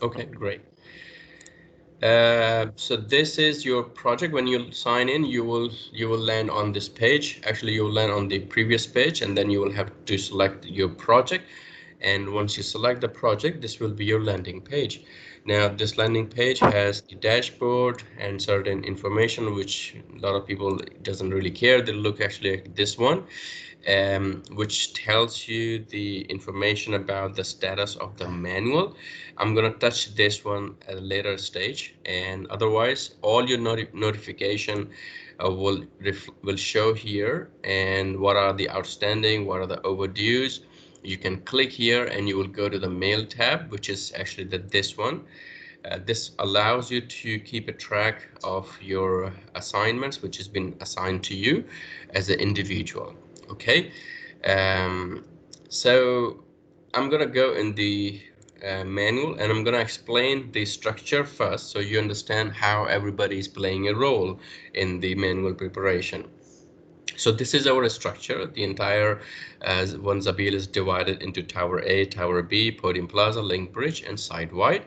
Okay, great. So this is your project. When you sign in, you will land on this page. Actually, you'll land on the previous page, and then you will have to select your project. And once you select the project, this will be your landing page. Now, this landing page has the dashboard and certain information, which a lot of people doesn't really care. They look actually at this one, which tells you the information about the status of the manual. I'm going to touch this one at a later stage, and otherwise all your notification will show here, and what are the outstanding, what are the overdues. You can click here and you will go to the mail tab, which is actually this one. This allows you to keep a track of your assignments, which has been assigned to you as an individual. Okay, um, so I'm gonna go in the manual, and I'm gonna explain the structure first, so you understand how everybody is playing a role in the manual preparation. So this is our structure. The entire one Zaabeel is divided into Tower A, Tower B, Podium Plaza, Link Bridge, and Side Wide.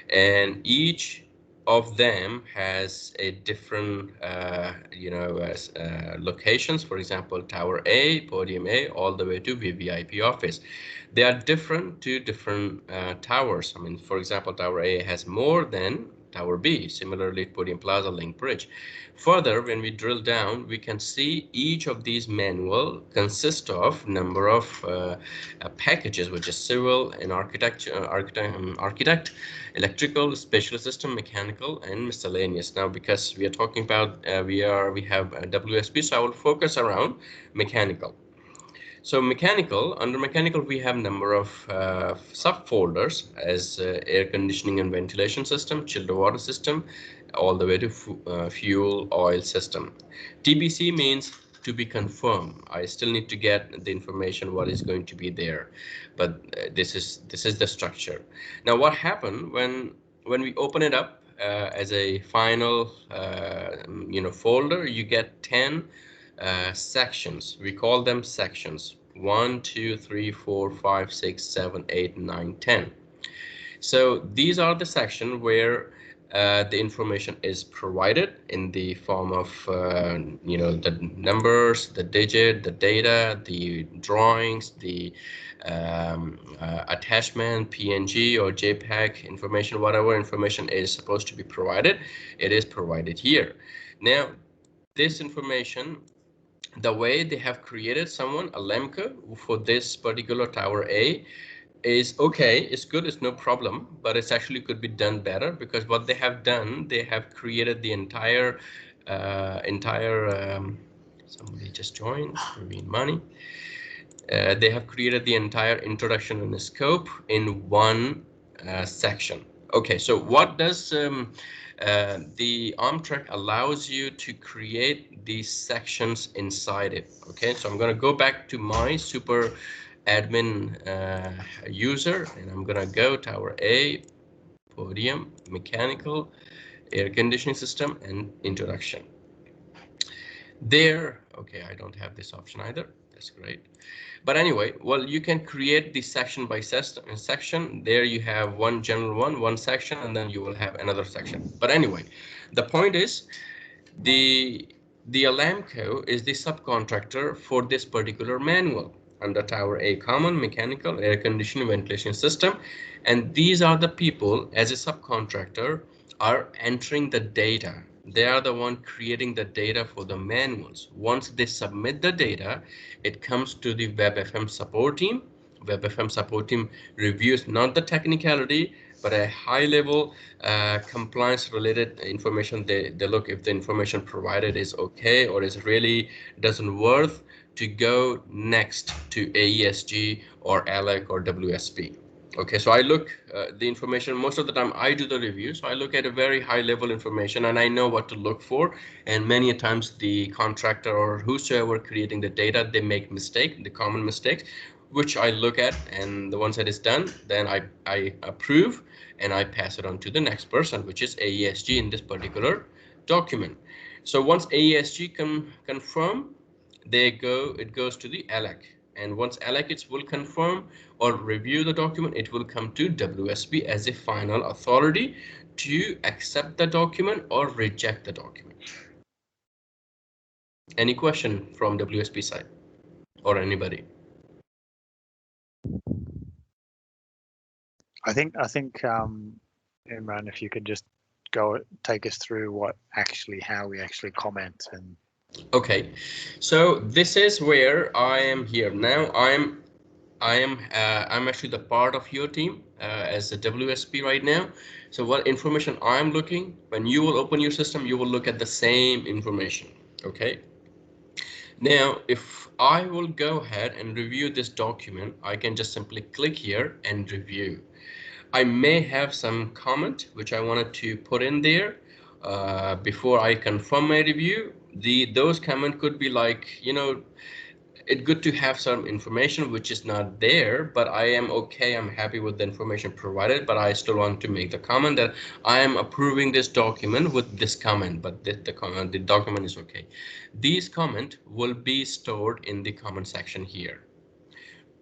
And each of them has a different, locations. For example, Tower A, Podium A, all the way to VVIP office. They are different to different towers. I mean, for example, Tower A has more than Tower B. Similarly, Podium Plaza, Link Bridge. Further, when we drill down, we can see each of these manual consist of number of packages, which is civil and architect, electrical, special system, mechanical, and miscellaneous. Now, because we are talking about we have WSP, so I will focus around mechanical. So mechanical, under mechanical, we have number of subfolders as air conditioning and ventilation system, chilled water system, all the way to fuel oil system. TBC means to be confirmed. I still need to get the information what is going to be there, but this is the structure. Now, what happened when we open it up as a final folder, you get 10 sections. We call them sections. 1, 2, 3, 4, 5, 6, 7, 8, 9, 10. So these are the section where the information is provided in the form of the numbers, the digit, the data, the drawings, the attachment, PNG or JPEG information, whatever information is supposed to be provided, it is provided here. Now, this information, the way they have created someone a lemka for this particular tower A is okay, it's good, it's no problem, but it's actually could be done better, because what they have done, they have created the entire somebody just joined, Marine Money. They have created the entire introduction and scope in one section. Okay, so what does the OmTrak allows you to create these sections inside it? Okay, so I'm going to go back to my super admin user, and I'm going to go Tower A, Podium, Mechanical, Air Conditioning System, and Introduction. There, okay, I don't have this option either. That's great. But anyway, well, you can create the section by section. There you have one general one section, and then you will have another section. But anyway, the point is the Alamco is the subcontractor for this particular manual under Tower A common, mechanical, air conditioning, ventilation system. And these are the people as a subcontractor are entering the data. They are the one creating the data for the manuals. Once they submit the data, it comes to the WebFM support team. WebFM support team reviews not the technicality, but a high level compliance related information. They look if the information provided is okay or is really doesn't worth to go next to AESG or ALEC or WSP. Okay, so I look the information, most of the time I do the review, so I look at a very high level information and I know what to look for. And many times the contractor or whosoever creating the data, they make the common mistakes, which I look at, and the ones that is done, then I approve and I pass it on to the next person, which is AESG in this particular document. So once AESG confirm, it goes to the ALEC. And once Alec will confirm or review the document, it will come to WSP as a final authority to accept the document or reject the document. Any question from WSP side or anybody? I think Imran, if you could just take us through how we actually comment. And okay, so this is where I am here now. I'm actually the part of your team as a WSP right now. So what information I'm looking, when you will open your system, you will look at the same information. Okay. Now, if I will go ahead and review this document, I can just simply click here and review. I may have some comment which I wanted to put in there before I confirm my review. Those comment could be like, it's good to have some information which is not there, but I am okay. I'm happy with the information provided, but I still want to make the comment that I am approving this document with this comment, but the document is okay. These comment will be stored in the comment section here.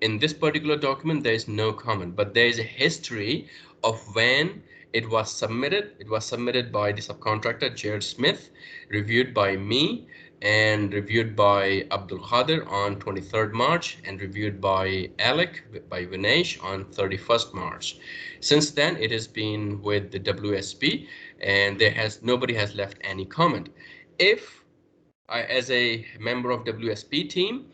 In this particular document, there is no comment, but there is a history of when it was submitted. It was submitted by the subcontractor, Jared Smith, reviewed by me, and reviewed by Abdul Khadir on 23rd March, and reviewed by Alec, by Vinesh on 31st March. Since then, it has been with the WSP, and nobody has left any comment. If as a member of WSP team,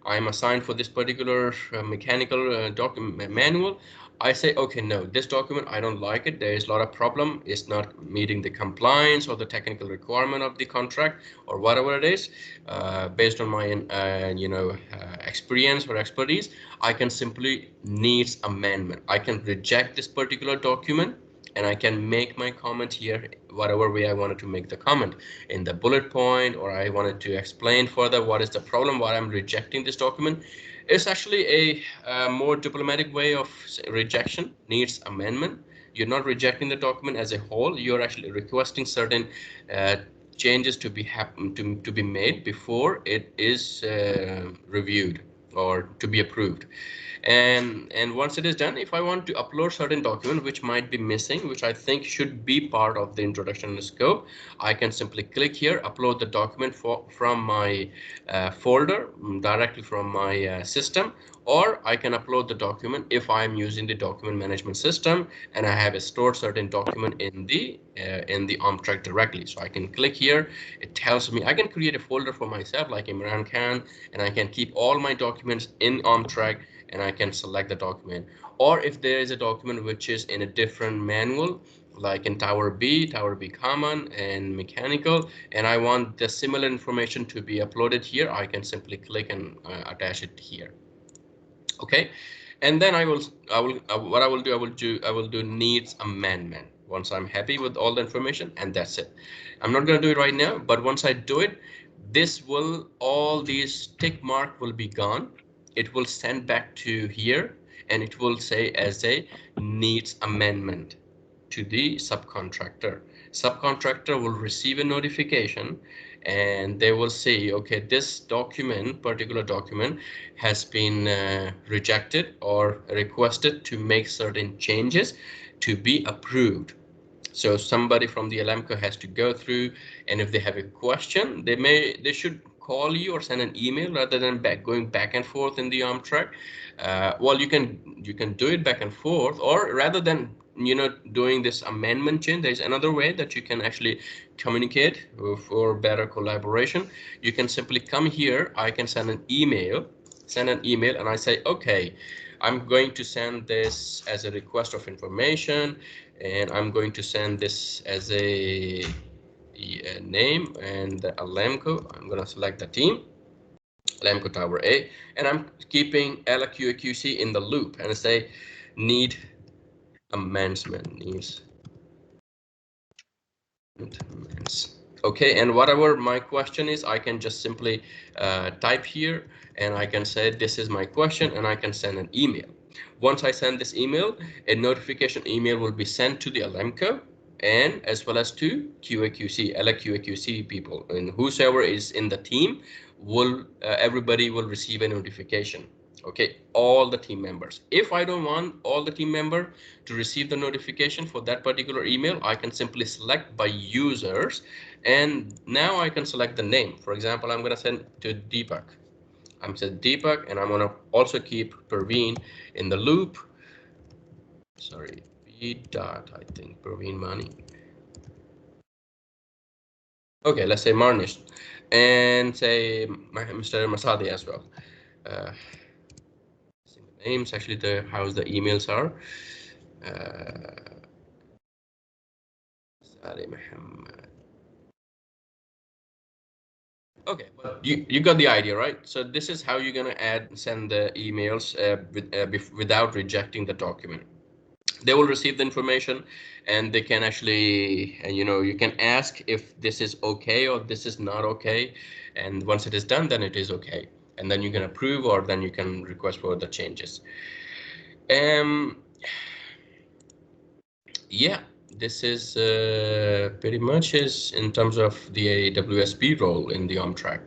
I'm assigned for this particular mechanical document manual. I say, okay, no, this document, I don't like it. There is a lot of problem. It's not meeting the compliance or the technical requirement of the contract or whatever it is. Based on my, experience or expertise, I can simply needs amendment. I can reject this particular document and I can make my comment here whatever way I wanted to make the comment, in the bullet point, or I wanted to explain further what is the problem, why I'm rejecting this document. It's actually a more diplomatic way of rejection, needs amendment. You're not rejecting the document as a whole, you're actually requesting certain changes to be made before it is reviewed or to be approved. And once it is done, if I want to upload certain document which might be missing, which I think should be part of the introduction and scope, I can simply click here, upload the document from my folder directly from my system, or I can upload the document if I'm using the document management system and I have stored certain document in the OmTrak directly. So I can click here, it tells me I can create a folder for myself like Imran Khan, and I can keep all my documents in OmTrak, and I can select the document. Or if there is a document which is in a different manual, like in Tower B Common and Mechanical, and I want the similar information to be uploaded here, I can simply click and attach it here. Okay, and then what I will do needs amendment once I'm happy with all the information, and that's it. I'm not going to do it right now, but once I do it, all these tick mark will be gone. It will send back to here, and it will say as a needs amendment to the subcontractor. Subcontractor will receive a notification and they will say, okay, this particular document has been rejected or requested to make certain changes to be approved. So somebody from the Alamco has to go through, and if they have a question, they should call you or send an email rather than going back and forth in the OmTrak. Well, you can do it back and forth, or rather than doing this amendment change, there's another way that you can actually communicate for better collaboration. You can simply come here. I can send an email, and I say, okay, I'm going to send this as a request of information, and I'm going to send this as a name and the Alamco. I'm going to select the team, Alamco Tower A, and I'm keeping LQAQC in the loop and say need amendment, needs amendments. Okay, and whatever my question is, I can just simply type here, and I can say this is my question, and I can send an email. Once I send this email, a notification email will be sent to the Alamco and as well as to QAQC, LQAQC people, and whosoever is in the team everybody will receive a notification. Okay, all the team members. If I don't want all the team member to receive the notification for that particular email, I can simply select by users, and now I can select the name. For example, I'm going to send to Deepak. I'm saying Deepak, and I'm going to also keep Praveen in the loop. Sorry, P dot, I think, Praveen Mani. Okay, let's say Marnish, and say Mr. Masadi as well. Uh, Names, actually, the how the emails are. Sari Muhammad. Okay, but you got the idea, right? So this is how you're gonna send the emails without rejecting the document. They will receive the information, and they can actually, and you can ask if this is okay or this is not okay, and once it is done, then it is okay, and then you can approve or then you can request for the changes. Um, Yeah, this is pretty much is in terms of the WSP role in the OmTrak.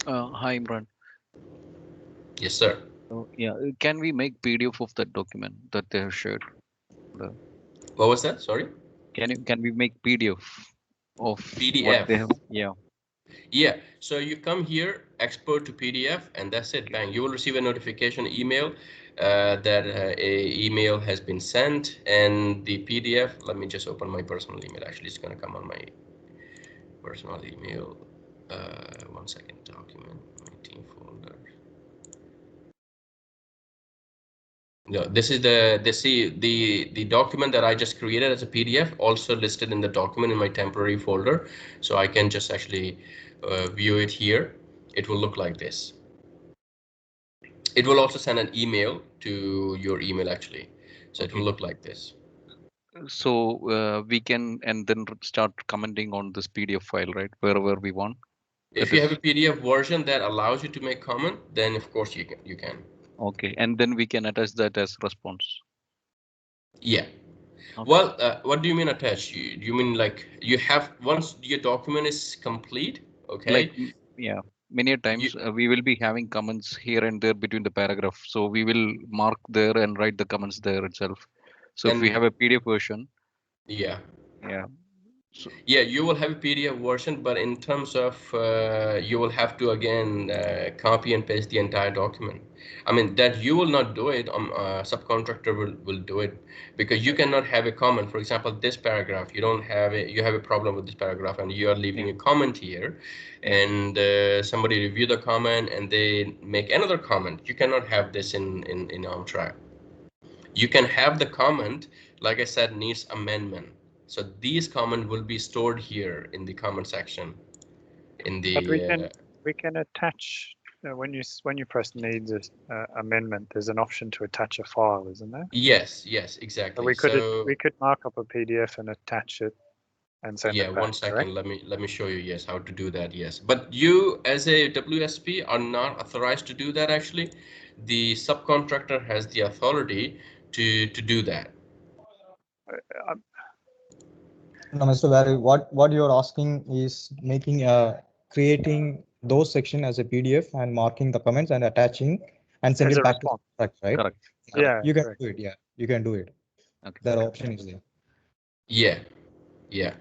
Hi, Imran. Yes, sir. Yeah, can we make PDF of that document that they have shared? The- What was that? Sorry? Can we make PDF of what PDF. they have? Yeah. Yeah, so you come here, export to PDF, and that's it. Okay. Bang. You will receive a notification email that a email has been sent, and the PDF. Let me just open my personal email. Actually, it's going to come on my personal email. 1 second. Document, my team folder. No, this is the document that I just created as a PDF, also listed in the document in my temporary folder, so I can just actually view it here. It will look like this. It will also send an email to your email actually, so it will Okay. look like this. So we can and then start commenting on this PDF file, right? Wherever we want. If That you have a is PDF version that allows you to make comment, then of course you can. okay. And then we can attach that as response. Yeah. Okay. Well, what do you mean attach? You mean like you have once your document is complete, Like okay? yeah, many a You times we will be having comments here and there between the paragraph. So we will mark there and write the comments there itself. So if we and have a PDF version, yeah. yeah. So Yeah, you will have a PDF version, but in terms of you will have to again copy and paste the entire document. I mean that you will not do it. Subcontractor will do it because you cannot have a comment. For example, this paragraph, you don't have it. You have a problem with this paragraph, and you are yeah, leaving a comment here, yeah. and somebody review the comment and they make another comment. You cannot have this in OmTrack. You can have the comment, like I said, needs amendment. So these comment will be stored here in the comment section in But we the can we can attach when you press needs amendment. There's an option to attach a file, isn't there? yes, So exactly. So we could mark up a PDF and attach it and send yeah, it back. one Correct? second, let me show you, yes, how to do that. Yes, but you as a WSP are not authorized to do that. Actually, the subcontractor has the authority to do that. Um, No, Mr. Barry, what you're asking is making creating those section as a PDF and marking the comments and attaching and send as it a back to response. the right? Correct. Correct. Yeah, You can correct. do it. Yeah, you can do it. Okay. That Okay. option is there. Yeah, yeah.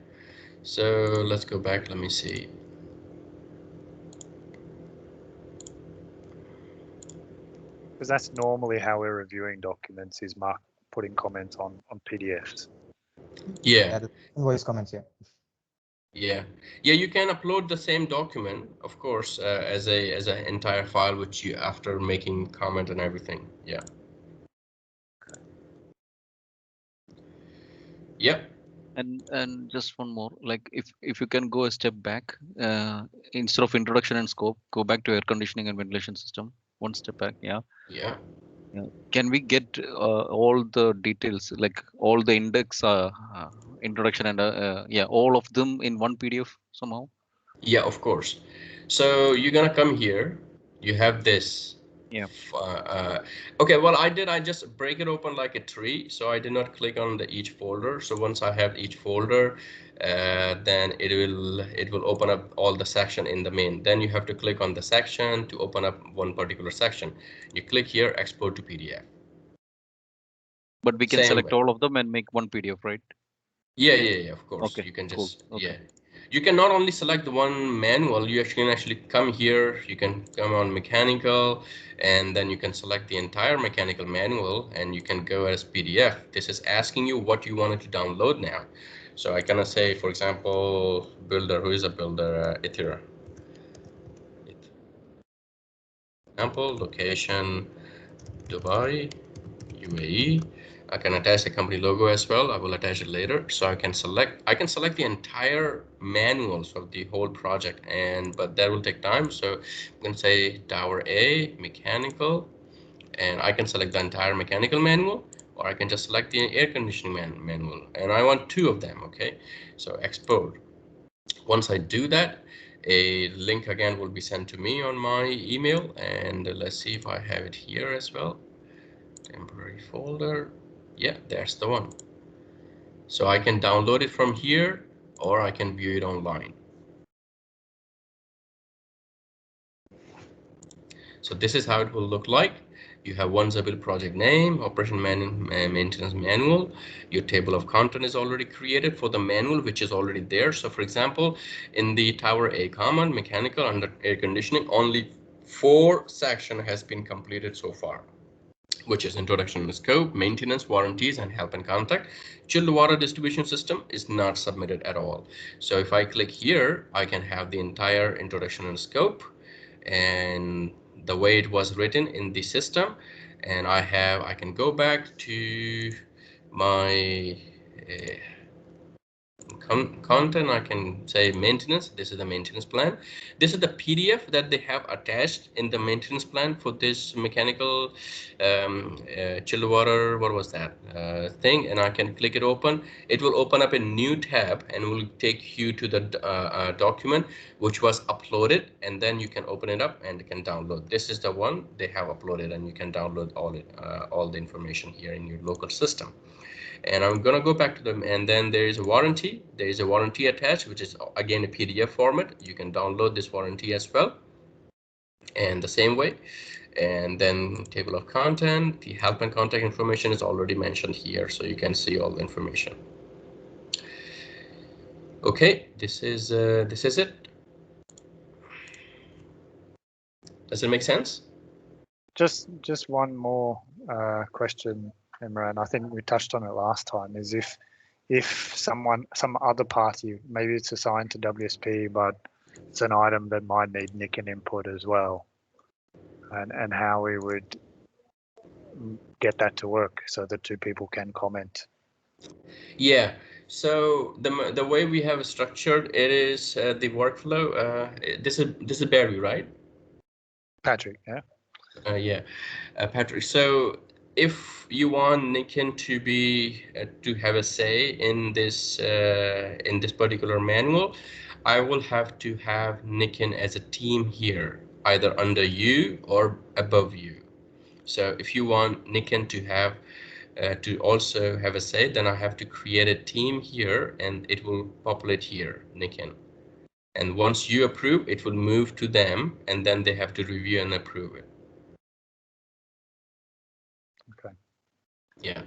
So let's go back. Let me see. Because that's normally how we're reviewing documents is putting comments on PDFs. Yeah. Yeah, the voice comments. Yeah. Yeah, yeah, you can upload the same document, of course, as an entire file, which you after making comment and everything. Yeah. Yep. And just one more, like if you can go a step back, instead of introduction and scope, go back to air conditioning and ventilation system. One step back. Yeah. Yeah. Yeah. Can we get all the details, like all the index, introduction and yeah, all of them in one PDF somehow? Yeah, of course. So you're gonna come here. You have this. Yeah. Okay, well, I just break it open like a tree, so I did not click on each folder. So once I have each folder, then it will open up all the section in the main. Then you have to click on the section to open up one particular section. You click here, export to PDF. But we can Same select way. all of them and make one PDF, right? Yeah, of course. Okay, You can cool. just, Okay. yeah. You can not only select the one manual, you can actually come here, you can come on mechanical, and then you can select the entire mechanical manual, and you can go as PDF. This is asking you what you wanted to download now. So I can say, for example, builder, who is a builder? Ithira. Example, location, Dubai, UAE. I can attach the company logo as well. I will attach it later. So I can select the entire manuals of the whole project, but that will take time. So I'm going to say Tower A, mechanical, and I can select the entire mechanical manual, or I can just select the air conditioning manual, and I want two of them. Okay, so export. Once I do that, a link again will be sent to me on my email, and let's see if I have it here as well. Temporary folder. Yeah, there's the one. So I can download it from here, or I can view it online. So this is how it will look like. You have one Zaabeel project name, operation maintenance manual. Your table of content is already created for the manual, which is already there. So for example, in the Tower A command, mechanical under air conditioning, only 4 section has been completed so far, which is introduction and scope, maintenance, warranties, and help and contact. Chilled water distribution system is not submitted at all. So if I click here, I can have the entire introduction and scope and the way it was written in the system. And I can go back to my content. I can say maintenance. This is the maintenance plan. This is the PDF that they have attached in the maintenance plan for this mechanical chilled water, what was that thing, and I can click it open. It will open up a new tab and will take you to the document which was uploaded, and then you can open it up and you can download. This is the one they have uploaded, and you can download all the information here in your local system. And I'm gonna go back to them, and then there is a warranty. There is a warranty attached, which is again a PDF format. You can download this warranty as well, and the same way. And then table of content, the help and contact information is already mentioned here, so you can see all the information. Okay, this is it. Does it make sense? Just one more question, Imran. I think we touched on it last time. Is if some other party, maybe it's assigned to WSP, but it's an item that might need Nick input as well, and how we would get that to work so that two people can comment. Yeah. So the way we have structured it is the workflow. This is Barry, right? Patrick, yeah. Yeah, Patrick. So if you want Nikin to have a say in this particular manual, I will have to have Nikin as a team here, either under you or above you. So if you want Nikin to also have a say, then I have to create a team here, and it will populate here, Nikin. And once you approve, it will move to them, and then they have to review and approve it. Okay. Yeah.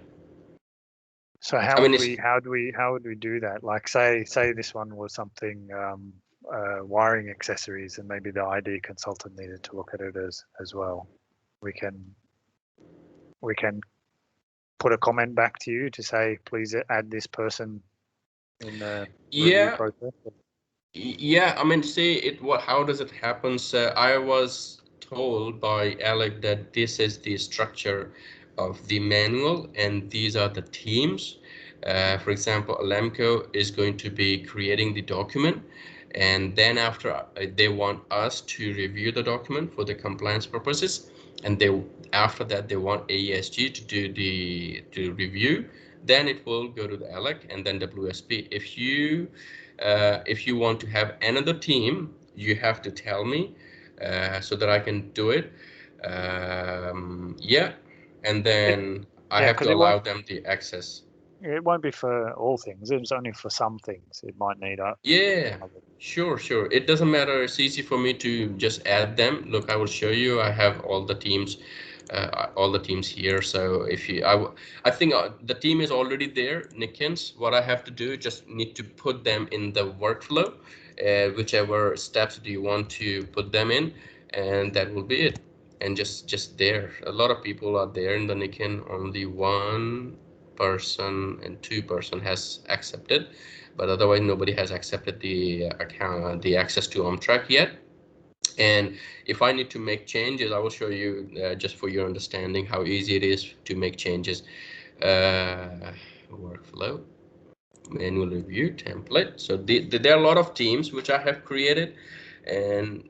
So I mean, it's, how would we do that? Like say this one was something wiring accessories, and maybe the ID consultant needed to look at it as well. We can put a comment back to you to say, please add this person in the review yeah, process. yeah. I mean, see it. How does it happen? So I was told by Alec that this is the structure of the manual, and these are the teams. For example, Alamco is going to be creating the document, and then after they want us to review the document for the compliance purposes, and after that they want AESG to review. Then it will go to the Alec and then WSP. If you want to have another team, you have to tell me so that I can do it. Yeah, and then I yeah, have 'cause to it won't, allow them the access. it won't be for all things. It's only for some things. It might need a. Yeah, sure, sure. It doesn't matter. It's easy for me to just add them. Look, I will show you. I have all the teams here. So if you, I think the team is already there, Nickens. What I have to do, just need to put them in the workflow, whichever steps do you want to put them in, and that will be it. And just there. A lot of people are there in the Nikken. Only one person and two-person has accepted, but otherwise nobody has accepted the account, the access to OmTrak yet. And if I need to make changes, I will show you just for your understanding how easy it is to make changes. Workflow, manual review template. So there are a lot of teams which I have created, and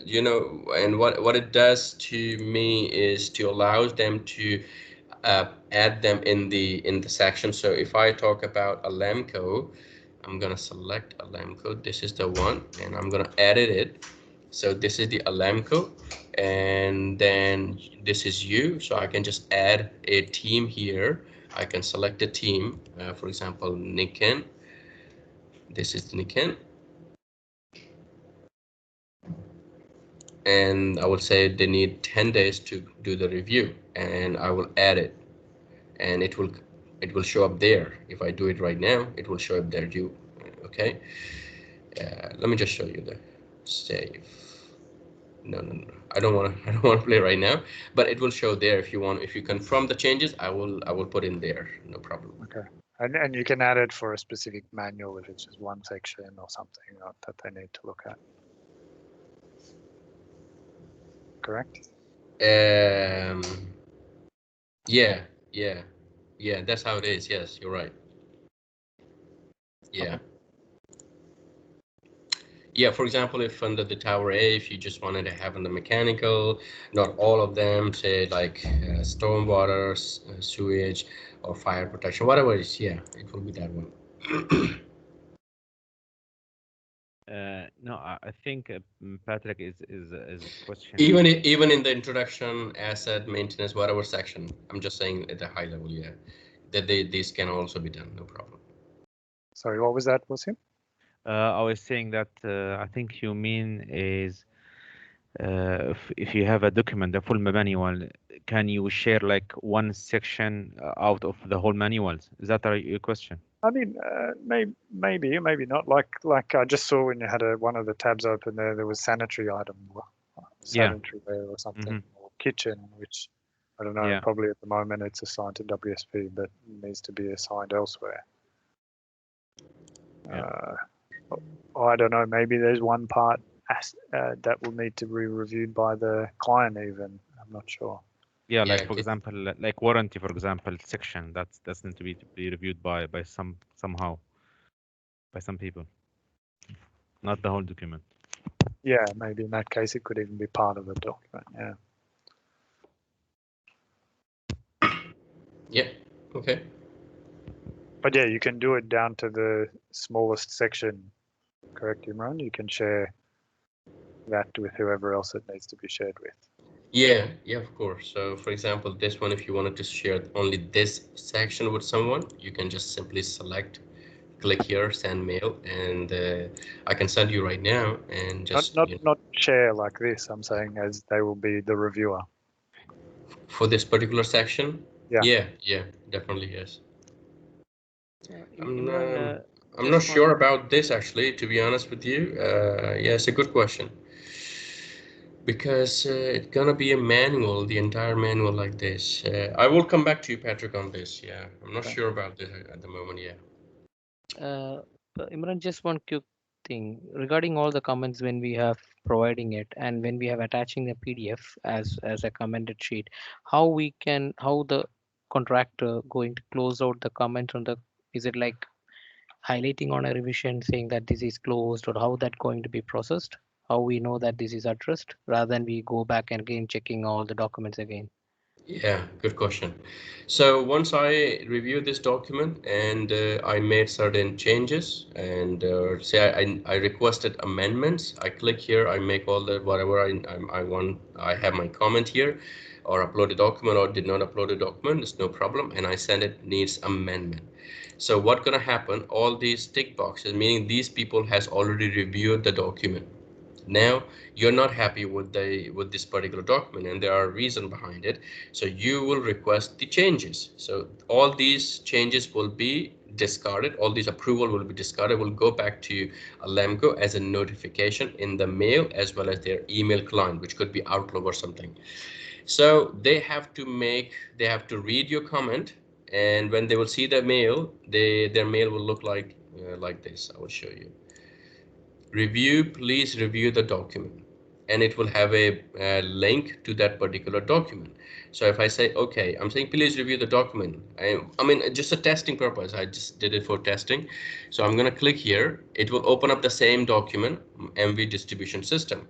you know, and what it does to me is to allow them to add them in the section. So if I talk about Alamco, I'm gonna select Alamco. This is the one, and I'm gonna edit it. So this is the Alamco, and then this is you. So I can just add a team here. I can select a team, for example, Nikken. This is Nikken, and I will say they need 10 days to do the review, and I will add it, and it will show up there. If I do it right now, it will show up there. Okay? Let me just show you the save. No, no, no. I don't want to. I don't want to play right now. But it will show there if you want. If you confirm the changes, I will put in there. No problem. Okay. And you can add it for a specific manual if it's just one section or something that they need to look at. Correct? Um. Yeah. Yeah. Yeah. That's how it is. Yes, you're right. Yeah. Okay. Yeah, for example, if under the tower A, if you just wanted to have on the mechanical, not all of them, say like stormwater, sewage, or fire protection, whatever it is, yeah, it will be that one. No, I think Patrick is question. Even in the introduction, asset maintenance, whatever section, I'm just saying at the high level, yeah, that these can also be done, no problem. Sorry, what was that, Wasim? I was saying that I think you mean is if you have a document, the full manual, can you share like one section out of the whole manuals? Is that your question? I mean, maybe not. Like I just saw when you had one of the tabs open there was sanitary item, sanitary ware or something, or kitchen, which I don't know. Yeah. Probably at the moment it's assigned to WSP, but needs to be assigned elsewhere. Yeah. Or I don't know. Maybe there's one part that will need to be reviewed by the client. Even I'm not sure. Yeah, Yeah, like for example, like warranty, for example, section that's need to be reviewed by somehow by some people, not the whole document. Yeah, maybe in that case it could even be part of the document. Yeah. Yeah, okay. But yeah, you can do it down to the smallest section, correct, Imran? You can share that with whoever else it needs to be shared with. Yeah, yeah, of course. So for example, this one, if you wanted to share only this section with someone, you can just simply select, click here, send mail, and I can send you right now, and just Not share like this. I'm saying as they will be the reviewer. for this particular section. Yeah. Yeah, definitely, yes. Imran, I'm not sure about this actually, to be honest with you. Yeah, it's a good question. Because it's gonna be a manual, the entire manual like this. I will come back to you, Patrick, on this. Yeah, I'm not sure about this at the moment. Yeah. Imran, just one quick thing regarding all the comments when we have providing it and when we have attaching the PDF as a commented sheet, how the contractor going to close out the comment on the, is it like highlighting on a revision saying that this is closed, or how that going to be processed? How we know that this is addressed rather than we go back and again checking all the documents again? Yeah, good question. So once I reviewed this document and I made certain changes and say I requested amendments, I click here, I make all the whatever I want, I have my comment here or upload a document or did not upload a document, it's no problem. And I send it needs amendment. So what's gonna happen, all these tick boxes, meaning these people has already reviewed the document. Now you're not happy with this particular document and there are reason behind it, so you will request the changes. So all these changes will be discarded, all these approval will be discarded, will go back to Alamco as a notification in the mail as well as their email client, which could be Outlook or something. So they have to read your comment, and when they will see the mail, their mail will look like this. I will show you. Review, please review the document, and it will have a link to that particular document. So if I say, okay, I'm saying please review the document. I mean, just a testing purpose, I just did it for testing. So I'm going to click here. It will open up the same document, MV distribution system.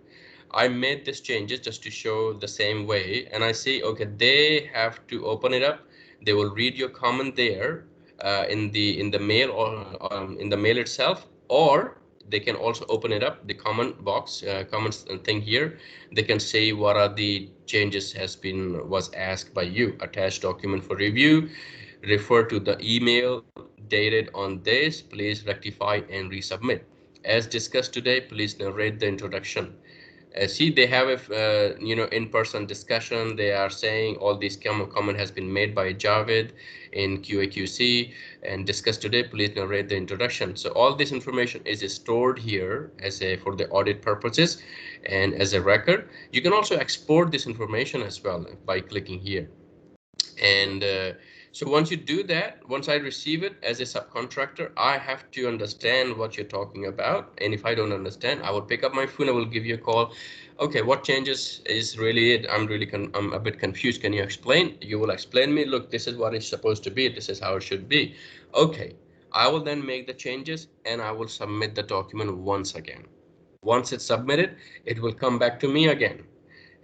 I made these changes just to show the same way, and I see, okay, they have to open it up. They will read your comment there in the mail or in the mail itself, or they can also open it up, the comment box, comments thing here. They can say what are the changes was asked by you. Attached document for review. Refer to the email dated on this. Please rectify and resubmit. As discussed today, please narrate the introduction. See, they have a in-person discussion. They are saying all these comment has been made by Javed in QAQC and discussed today. Please narrate the introduction. So all this information is stored here as a for the audit purposes and as a record. You can also export this information as well by clicking here. And so once you do that, once I receive it as a subcontractor, I have to understand what you're talking about. And if I don't understand, I will pick up my phone. I will give you a call. Okay, what changes is really it? I'm a bit confused. Can you explain? You will explain me. Look, this is what it's supposed to be. This is how it should be. Okay, I will then make the changes and I will submit the document once again. Once it's submitted, it will come back to me again.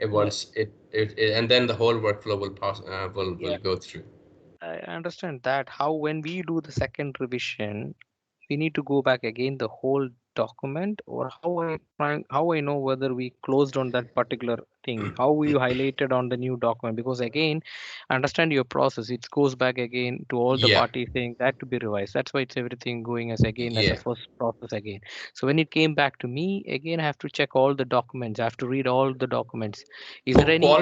And Yeah, once and then the whole workflow will pass will yeah, go through. I understand that. How when we do the second revision, we need to go back again the whole document, or how I know whether we closed on that particular thing, how we highlighted on the new document, because again, understand your process, it goes back again to all the Yeah, parties saying that to be revised. That's why it's everything going as again as a yeah. first process again. So when it came back to me again, I have to check all the documents, I have to read all the documents. Is there any For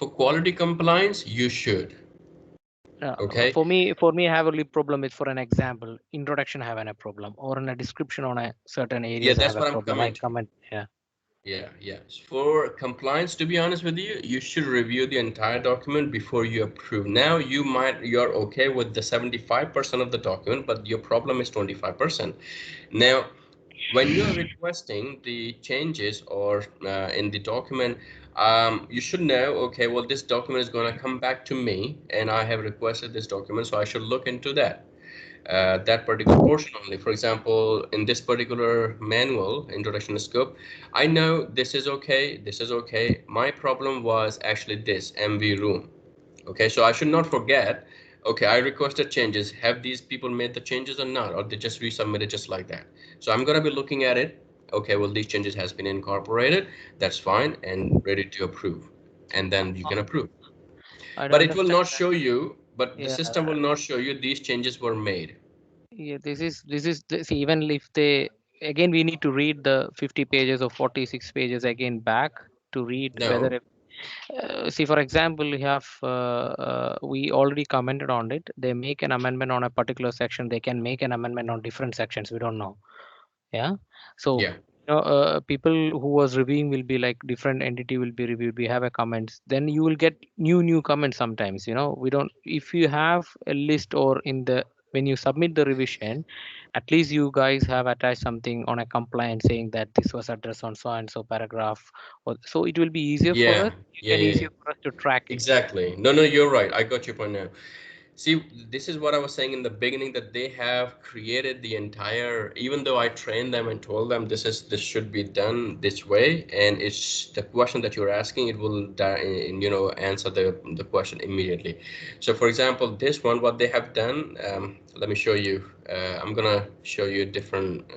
quality compliance, you should. Okay. for me, I have only problem with, for an example, introduction I have a problem, or in a description on a certain Yeah, areas I that's have a what I'm problem. I coming to. comment, yeah. Yeah, yeah. For compliance, to be honest with you, you should review the entire document before you approve. Now you're okay with the 75% of the document, but your problem is 25%. Now, when you are requesting the changes or in the document, you should know, okay, well, this document is going to come back to me and I have requested this document, so I should look into that particular portion only. For example, in this particular manual, introduction to scope, I know this is okay, this is okay. My problem was actually this MV room. Okay, so I should not forget, okay, I requested changes. Have these people made the changes or not? Or they just resubmitted just like that? So I'm going to be looking at it. Okay, well, these changes has been incorporated. That's fine and ready to approve. And then you Uh, can approve. I But don't it will understand not that. show you, but the Yeah, system will not show you these changes were made. yeah. See, even if they, again, we need to read the 50 pages or 46 pages again back to read No. whether. See, for example, we already commented on it. They make an amendment on a particular section. They can make an amendment on different sections. We don't know. Yeah. So Yeah. people who was reviewing will be like different entity will be reviewed. We have a comments. Then you will get new comments sometimes. We don't. If you have a list, or in the when you submit the revision, at least you guys have attached something on a compliance saying that this was addressed on so and so paragraph, or so it will be easier for us. Yeah. It Yeah. can Yeah. easier for us to track it. Exactly. No, no, you're right. I got your point now. See, this is what I was saying in the beginning, that they have created the entire, even though I trained them and told them this should be done this way, and it's the question that you're asking, it will answer the question immediately. So for example, this one, what they have done, let me show you. I'm gonna show you a different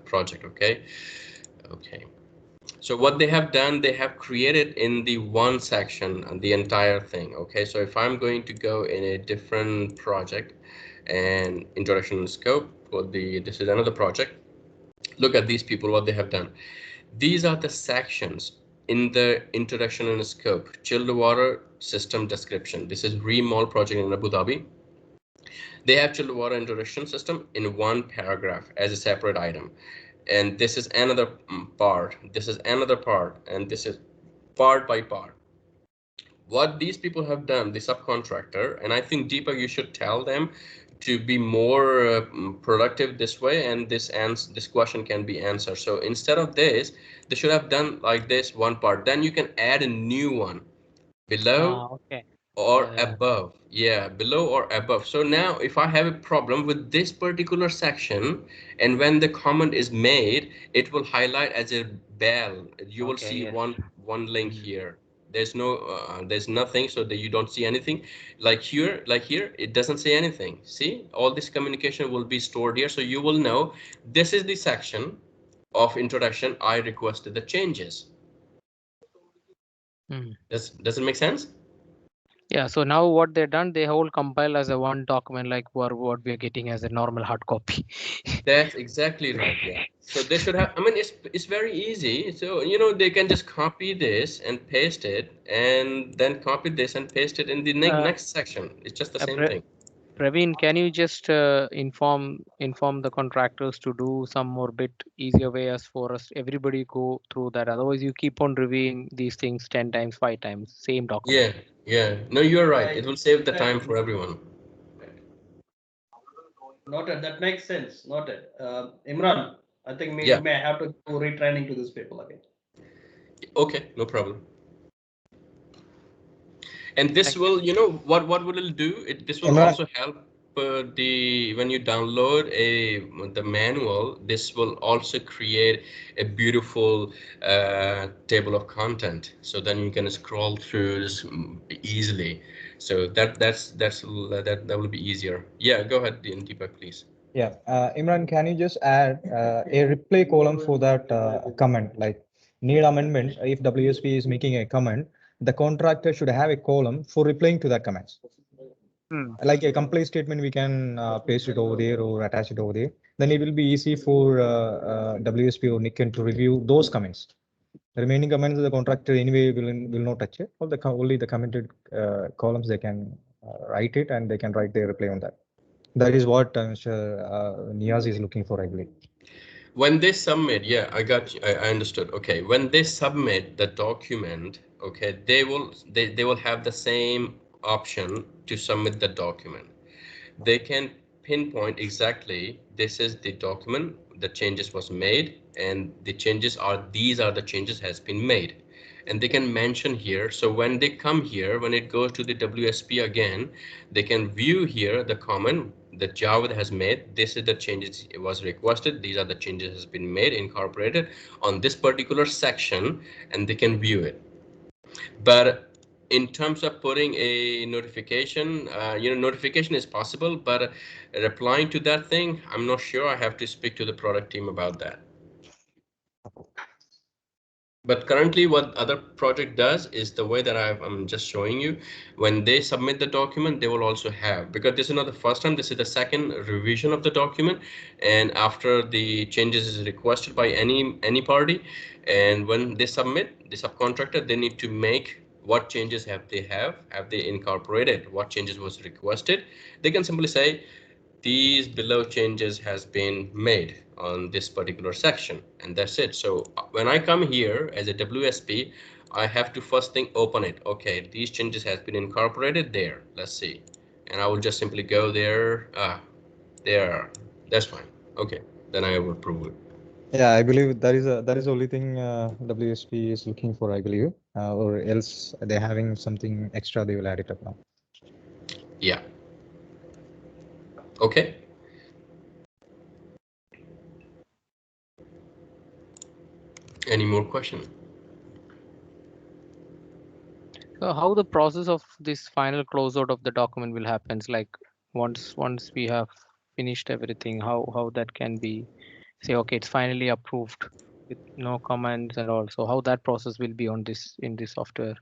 project, okay? Okay. So what they have done, they have created in the one section the entire thing. Okay, so if I'm going to go in a different project and introduction and scope for this is another project. Look at these people, what they have done. These are the sections in the introduction and scope. Chilled water system description. This is Remol project in Abu Dhabi. They have chilled water introduction system in one paragraph as a separate item. And this is another part, this is another part, and this is part by part. What these people have done, the subcontractor, and I think Deepak, you should tell them to be more productive this way, and this question can be answered. So instead of this, they should have done like this one part. Then you can add a new one below Okay. or Yeah. above. Yeah, below or above. So now if I have a problem with this particular section, and when the comment is made, it will highlight as a bell. You will Okay. see Yes. one link Mm. here. There's nothing, so that you don't see anything. Like here, it doesn't say anything. See, all this communication will be stored here, so you will know this is the section of introduction I requested the changes. Mm. Does it make sense? Yeah. So now what they've done, they whole compile as a one document, like what we are getting as a normal hard copy. That's exactly right. Yeah. So they should have, I mean, it's very easy. So, they can just copy this and paste it, and then copy this and paste it in the Uh, next section. It's just the uh, same Pre- thing. Praveen, can you just inform the contractors to do some more bit easier way as for us everybody go through that. Otherwise, you keep on reviewing these things 10 times, 5 times, same document. Yeah. Yeah. No, you're right. Yeah, It will save the time exactly. for everyone. Noted. That makes sense. Noted. Imran, I think we Yeah. may have to do retraining to these people again. Okay. No problem. And this Thank you. will, what will it do? This will Imran, also help when you download the manual. This will also create a beautiful table of content. So then you can scroll through this easily. So that will be easier. Yeah, go ahead, Deepak, please. yeah, Imran, can you just add a replay column for that comment? Like need amendments. If WSP is making a comment, the contractor should have a column for replying to that comments. Like a complaint statement, we can paste it over there or attach it over there. Then it will be easy for WSP or Niken to review those comments. The remaining comments, the contractor anyway will not touch it. Only the commented columns they can write it, and they can write their reply on that. That is what Mr. Niaz is looking for, I believe. When they submit, yeah, I got you. I understood. Okay, when they submit the document, okay, they will have the same option to submit the document. They can pinpoint exactly this is the document, the changes was made, and these are the changes has been made, and they can mention here. So when they come here, when it goes to the WSP again, they can view here the comment that Javed has made. This is the changes it was requested. These are the changes has been made, incorporated on this particular section, and they can view it. But in terms of putting a notification, notification is possible, but replying to that thing, I'm not sure. I have to speak to the product team about that. But currently what other project does is the way that I'm just showing you. When they submit the document, they will also have, because this is not the first time, this is the second revision of the document. And after the changes is requested by any party, and when they submit, the subcontractor, they need to make what changes have they incorporated, what changes was requested. They can simply say, these below changes has been made on this particular section, and that's it. So when I come here as a WSP, I have to first thing open it. Okay, these changes has been incorporated there. Let's see, and I will just simply go there. There, that's fine. Okay, then I will approve it. Yeah, I believe that is the only thing WSP is looking for, I believe, or else they're having something extra. They will add it up now. Yeah. Okay. Any more question? So how the process of this final closeout of the document will happen? Like once we have finished everything, how that can be say okay, it's finally approved with no comments and also how that process will be on this in this software.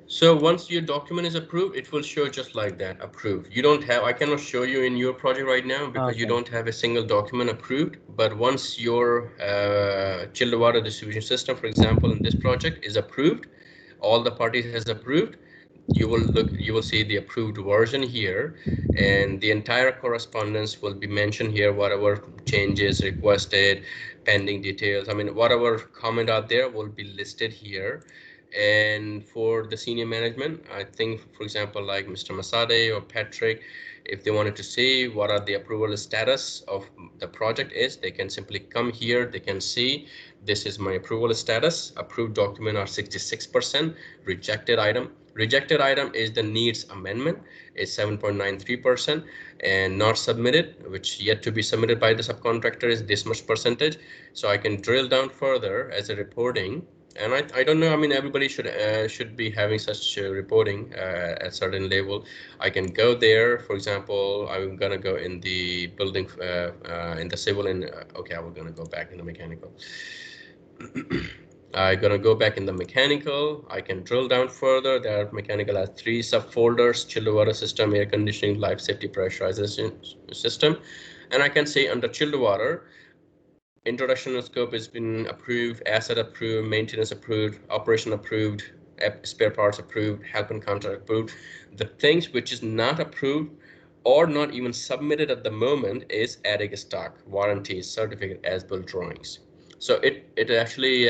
So once your document is approved, it will show just like that, approved. You don't have, I cannot show you in your project right now because you Okay. don't have a single document approved. But once your chilled water distribution system, for example, in this project is approved, all the parties has approved, you will see the approved version here, and the entire correspondence will be mentioned here, whatever changes requested, pending details. I mean, whatever comment out there will be listed here. And for the senior management, I think, for example, like Mr. Masade or Patrick, if they wanted to see what are the approval status of the project is, they can simply come here. They can see this is my approval status. Approved document are 66%. Rejected item is the needs amendment is 7.93%, and not submitted, which yet to be submitted by the subcontractor, is this much percentage. So I can drill down further as a reporting. And I don't know. I mean, everybody should be having such reporting at certain level. I can go there. For example, I'm gonna go in the building, in the civil, and okay, I'm gonna go back in the mechanical. I'm gonna go back in the mechanical. I can drill down further. There are mechanical has 3 subfolders: chilled water system, air conditioning, life safety pressurization system, and I can say under chilled water, introduction scope has been approved, asset approved, maintenance approved, operation approved, spare parts approved, help and contract approved. The things which is not approved or not even submitted at the moment is attic stock, warranties, certificate, as-built drawings. So it actually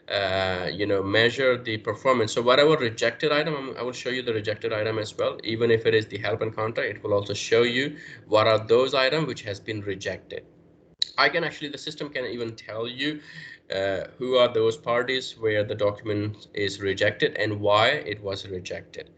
measure the performance. So whatever rejected item, I will show you the rejected item as well. Even if it is the help and contract, it will also show you what are those items which has been rejected. I can actually, the system can even tell you who are those parties where the document is rejected and why it was rejected.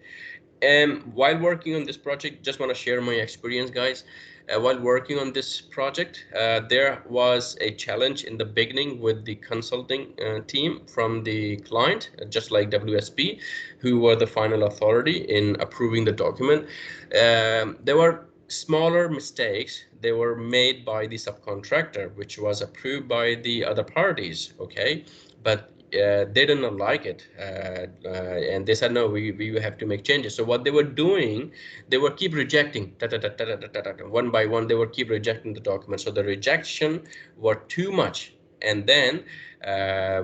And while working on this project, just want to share my experience, guys. While working on this project, there was a challenge in the beginning with the consulting team from the client, just like WSP, who were the final authority in approving the document. There were smaller mistakes. They were made by the subcontractor, which was approved by the other parties. Okay, but they did not like it, and they said no, we have to make changes. So what they were doing, they were keep rejecting one by one. They were keep rejecting the document, so the rejection were too much. And then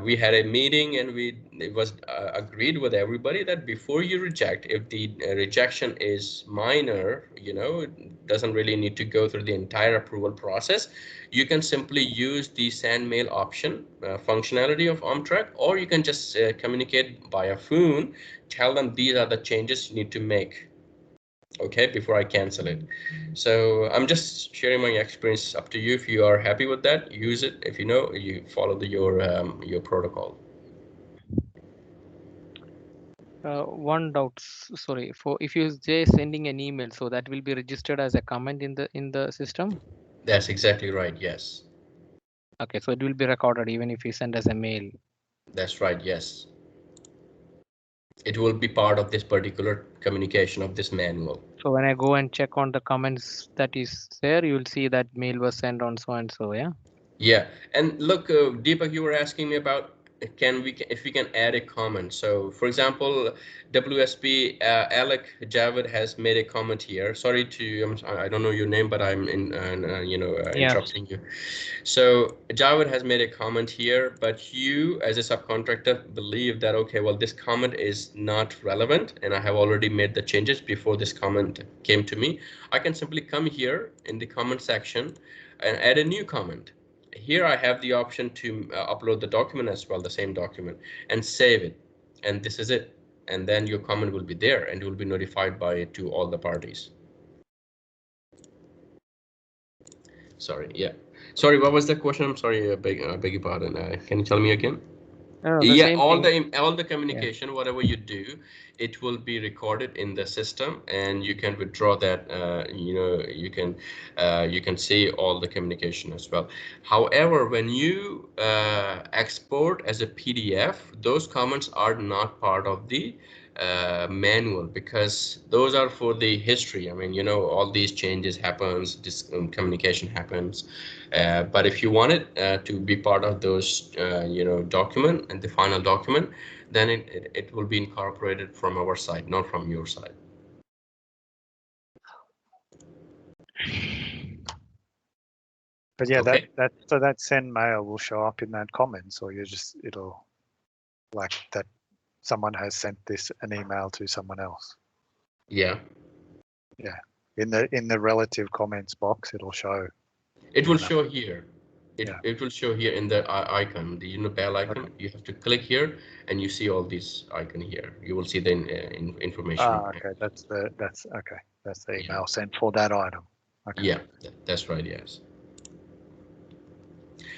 we had a meeting, and it was agreed with everybody that before you reject, if the rejection is minor, it doesn't really need to go through the entire approval process. You can simply use the send mail option functionality of OmTrak, or you can just communicate via phone, tell them these are the changes you need to make, okay, before I cancel it. So I'm just sharing my experience. Up to you. If you are happy with that, use it. If you follow your protocol. One doubt, sorry, for if you say sending an email, so that will be registered as a comment in the system. That's exactly right. Yes. Okay, so it will be recorded even if you send as a mail. That's right. Yes. It will be part of this particular communication of this manual. So when I go and check on the comments that is there, you will see that mail was sent on so and so. Yeah. Yeah, and look, Deepak, you were asking me about if we can add a comment. So, for example, WSP Alec Javed has made a comment here. Sorry to I don't know your name, but I'm Yeah. interrupting you. So Javed has made a comment here, but you as a subcontractor believe that okay, well, this comment is not relevant, and I have already made the changes before this comment came to me. I can simply come here in the comment section and add a new comment. Here I have the option to upload the document as well, the same document, and save it. And this is it. And then your comment will be there and will be notified by to all the parties. Sorry, yeah. Sorry, what was the question? I'm sorry, I beg your pardon. Can you tell me again? No, the Yeah, same all thing. the communication, whatever you do, it will be recorded in the system, and you can withdraw that. You can see all the communication as well. However, when you export as a PDF, those comments are not part of the manual, because those are for the history. I mean, all these changes happens, this communication happens. But if you want it to be part of those, document and the final document, then it will be incorporated from our side, not from your side. But yeah, Okay. that send mail will show up in that comments, or it'll like that someone has sent an email to someone else. Yeah. Yeah. In the relative comments box, it'll show. It will know. show here. Yeah. It will show here in the icon, the bell icon. Okay. You have to click here, and you see all these icon here. You will see the information. Okay. That's the Yeah. email sent for that item. Okay. Yeah, that's right. Yes.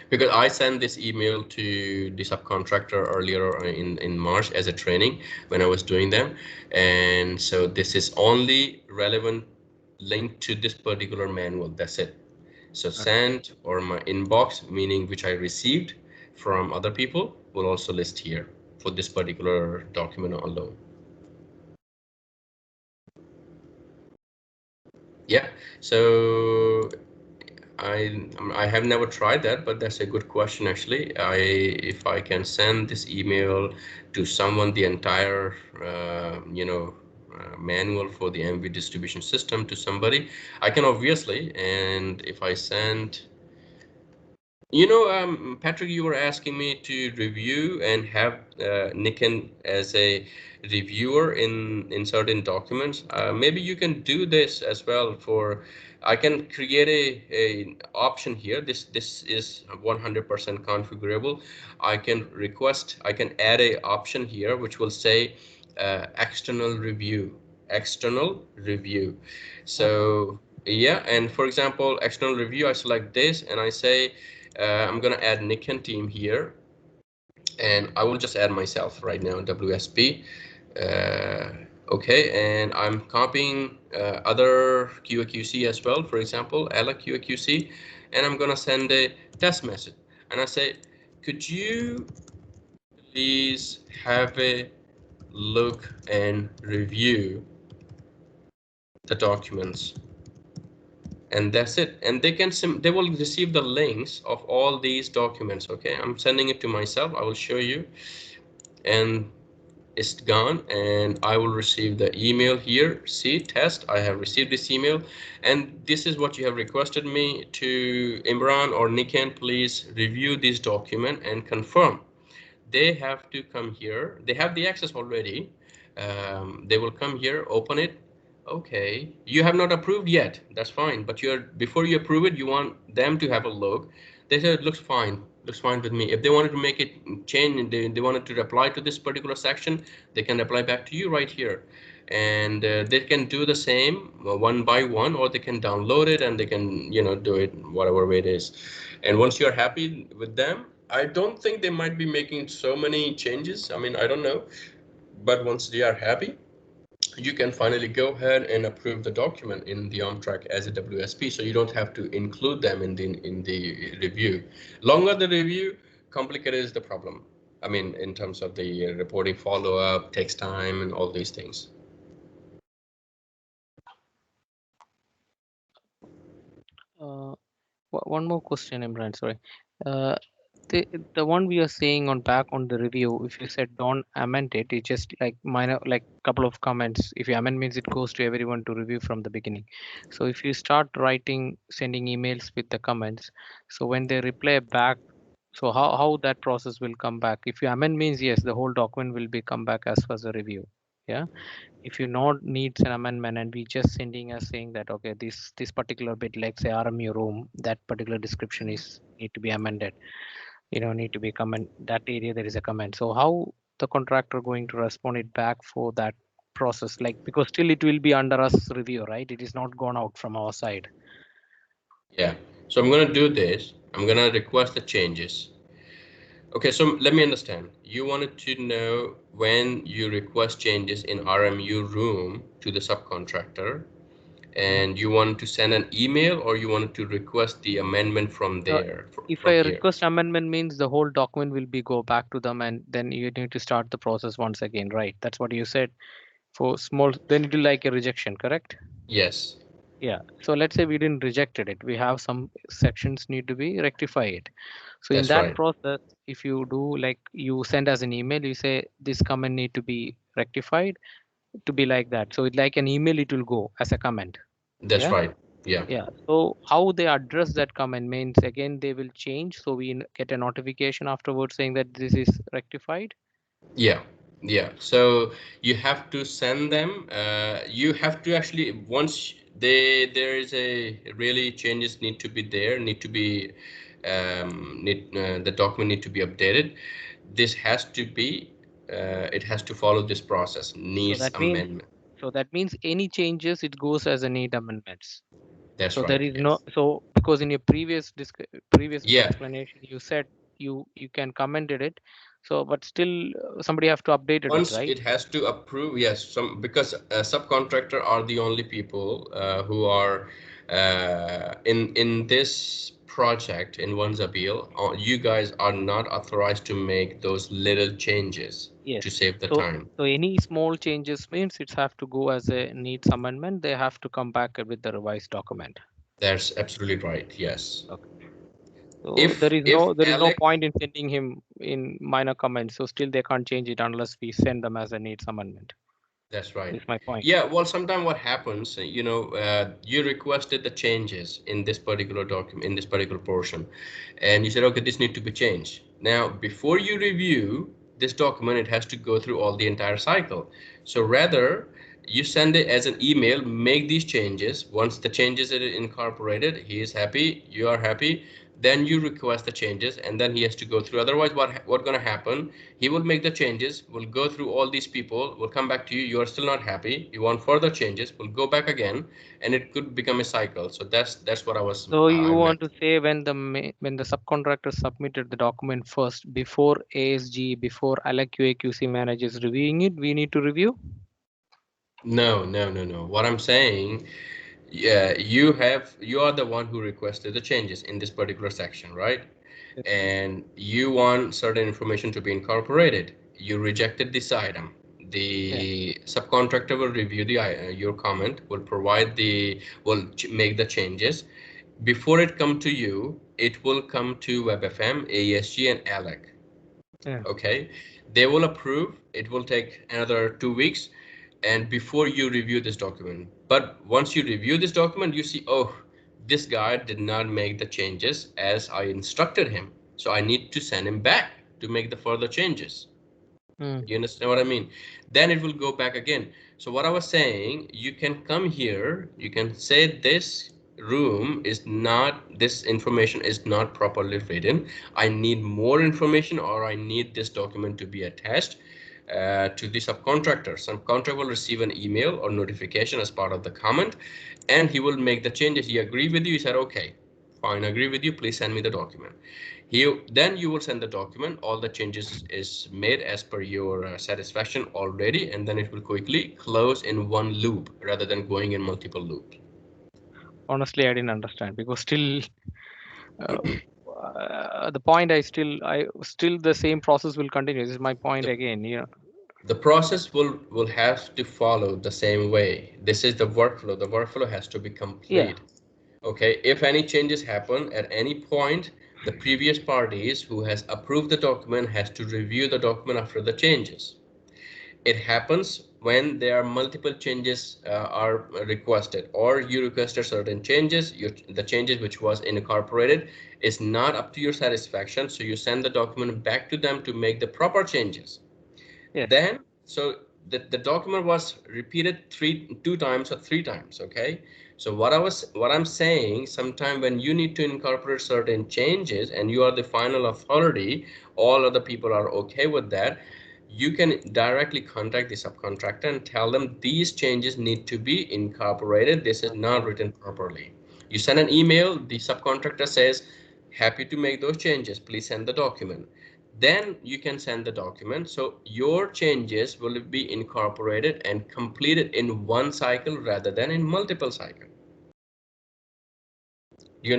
Because I sent this email to the subcontractor earlier in March as a training when I was doing them, and so this is only relevant linked to this particular manual. That's it. So sent or my inbox, meaning which I received from other people, will also list here for this particular document alone. Yeah. So I have never tried that, but that's a good question actually. If I can send this email to someone, the entire manual for the MV distribution system to somebody, I can obviously. And if I send, Patrick, you were asking me to review and have Niken as a reviewer in certain documents. Maybe you can do this as well. I can create a option here. This is 100% configurable. I can add a option here which will say external review. External review. So yeah, and for example, external review, I select this and I say I'm gonna add Nick and team here, and I will just add myself right now, WSP. Okay, and I'm copying other QAQC as well, for example, Ella QAQC, and I'm gonna send a test message. And I say, could you please have a look and review the documents? And that's it. And they will receive the links of all these documents. Okay, I'm sending it to myself. I will show you, and it's gone, and I will receive the email here. See, test, I have received this email, and this is what you have requested me to. Imran or Niken, please review this document and confirm. They have to come here. They have the access already. They will come here, open it. Okay, you have not approved yet. That's fine. But before you approve it, you want them to have a look. They said it looks fine. Looks fine with me. If they wanted to make it change and they wanted to reply to this particular section, they can reply back to you right here. And they can do the same one by one, or they can download it and they can, do it whatever way it is. And once you're happy with them, I don't think they might be making so many changes. I mean, I don't know. But once they are happy, you can finally go ahead and approve the document in the OmTrak as a WSP. So you don't have to include them in the review. Longer the review, complicated is the problem. I mean, in terms of the reporting follow-up, takes time and all these things. One more question, Imran. Sorry. Uh, the one we are saying on back on the review, if you said don't amend it, it's just like minor, like couple of comments. If you amend means it goes to everyone to review from the beginning. So if you start writing, sending emails with the comments, so when they reply back, so how that process will come back? If you amend means yes, the whole document will be come back as far as a review. Yeah. If you not needs an amendment and we just sending us saying that okay, this particular bit, like say RMU room, that particular description is need to be amended, need to be comment, that area there is a comment. So how the contractor going to respond it back for that process, like, because still it will be under us review, right? It is not gone out from our side. Yeah, so I'm gonna do this. I'm gonna request the changes. Okay, so let me understand. You wanted to know when you request changes in RMU room to the subcontractor, and you wanted to send an email, or you wanted to request the amendment from Uh, there, if from I here? request amendment means the whole document will be go back to them and then you need to start the process once again, right? That's what you said. For small, then it will like a rejection, correct? Yes, Yeah. So let's say we didn't rejected it. We have some sections need to be rectified. So in that's that right. process, if you do like you send as an email, you say this comment need to be rectified to be like that. So it like an email, it will go as a comment. That's Yeah. right. Yeah. Yeah. So how they address that comment means again they will change. So we get a notification afterwards saying that this is rectified. Yeah, yeah. So you have to send them. You have to actually once there is a really changes need to be there, need to be the document need to be updated. This has to be it has to follow this process. So Needs that means amendment. any changes it goes as a need amendments. That's So there right. is no Yes. so because in your previous Yeah. explanation you said you can commented it. So but still somebody have to updated it, Once right? it has to approve, yes, some because subcontractor are the only people who are in this project in one Zaabeel. You guys are not authorized to make those little changes to Yes. save the So time. so any small changes means it's have to go as a needs amendment. They have to come back with the revised document. That's absolutely right. Yes. Okay. So If there is no Alec, point in sending him in minor comments. So still they can't change it unless we send them as a needs amendment. that's right. Is my point. Yeah, well, sometimes what happens, you requested the changes in this particular document, in this particular portion, and you said, okay, this need to be changed. Now, before you review this document, it has to go through all the entire cycle. So rather, you send it as an email, make these changes. Once the changes are incorporated, he is happy, you are happy, then you request the changes, and then he has to go through. Otherwise, what going to happen? He will make the changes, will go through all these people, will come back to you. You are still not happy. You want further changes, will go back again, and it could become a cycle. So that's what So you I want meant. to say when when the subcontractor submitted the document first before ASG, before LQA QC managers reviewing it, we need to review? No, no, no, no. What I'm saying, yeah, you are the one who requested the changes in this particular section, right? Yes. And you want certain information to be incorporated. You rejected this item. Yeah. The subcontractor will review your comment, will provide make the changes. Before it come to you, it will come to WebFM, AESG, and ALEC. Yeah. Okay, they will approve. It will take another 2 weeks, and before you review this document. But once you review this document, you see, oh, this guy did not make the changes as I instructed him, so I need to send him back to make the further changes. Mm. You understand what I mean? Then it will go back again. So what I was saying, you can come here, you can say this room is not, this information is not properly written. I need more information, or I need this document to be attached to the subcontractor. Subcontractor will receive an email or notification as part of the comment, and he will make the changes. He agree with you. He said, okay, fine, agree with you. Please send me the document. Then you will send the document. All the changes is made as per your satisfaction already, and then it will quickly close in one loop rather than going in multiple loops. Honestly, I didn't understand because still uh, the point I still the same process will continue. This is my point The, again. Yeah. the process will have to follow the same way. This is the workflow. The workflow has to be Yeah. complete. Okay, if any changes happen at any point, the previous parties who has approved the document has to review the document after the changes. It happens when there are multiple changes are requested, or you requested certain changes, the changes which was incorporated is not up to your satisfaction, so you send the document back to them to make the proper changes. Yes. Then so the document was repeated 2 times or 3 times. Okay, so what I'm saying, sometime when you need to incorporate certain changes and you are the final authority, all other people are okay with that, you can directly contact the subcontractor and tell them these changes need to be incorporated, this is not Okay. written properly. You send an email, the subcontractor says, happy to make those changes, please send the document. then you can send the document. So your changes will be incorporated and completed in one cycle rather than in multiple cycles.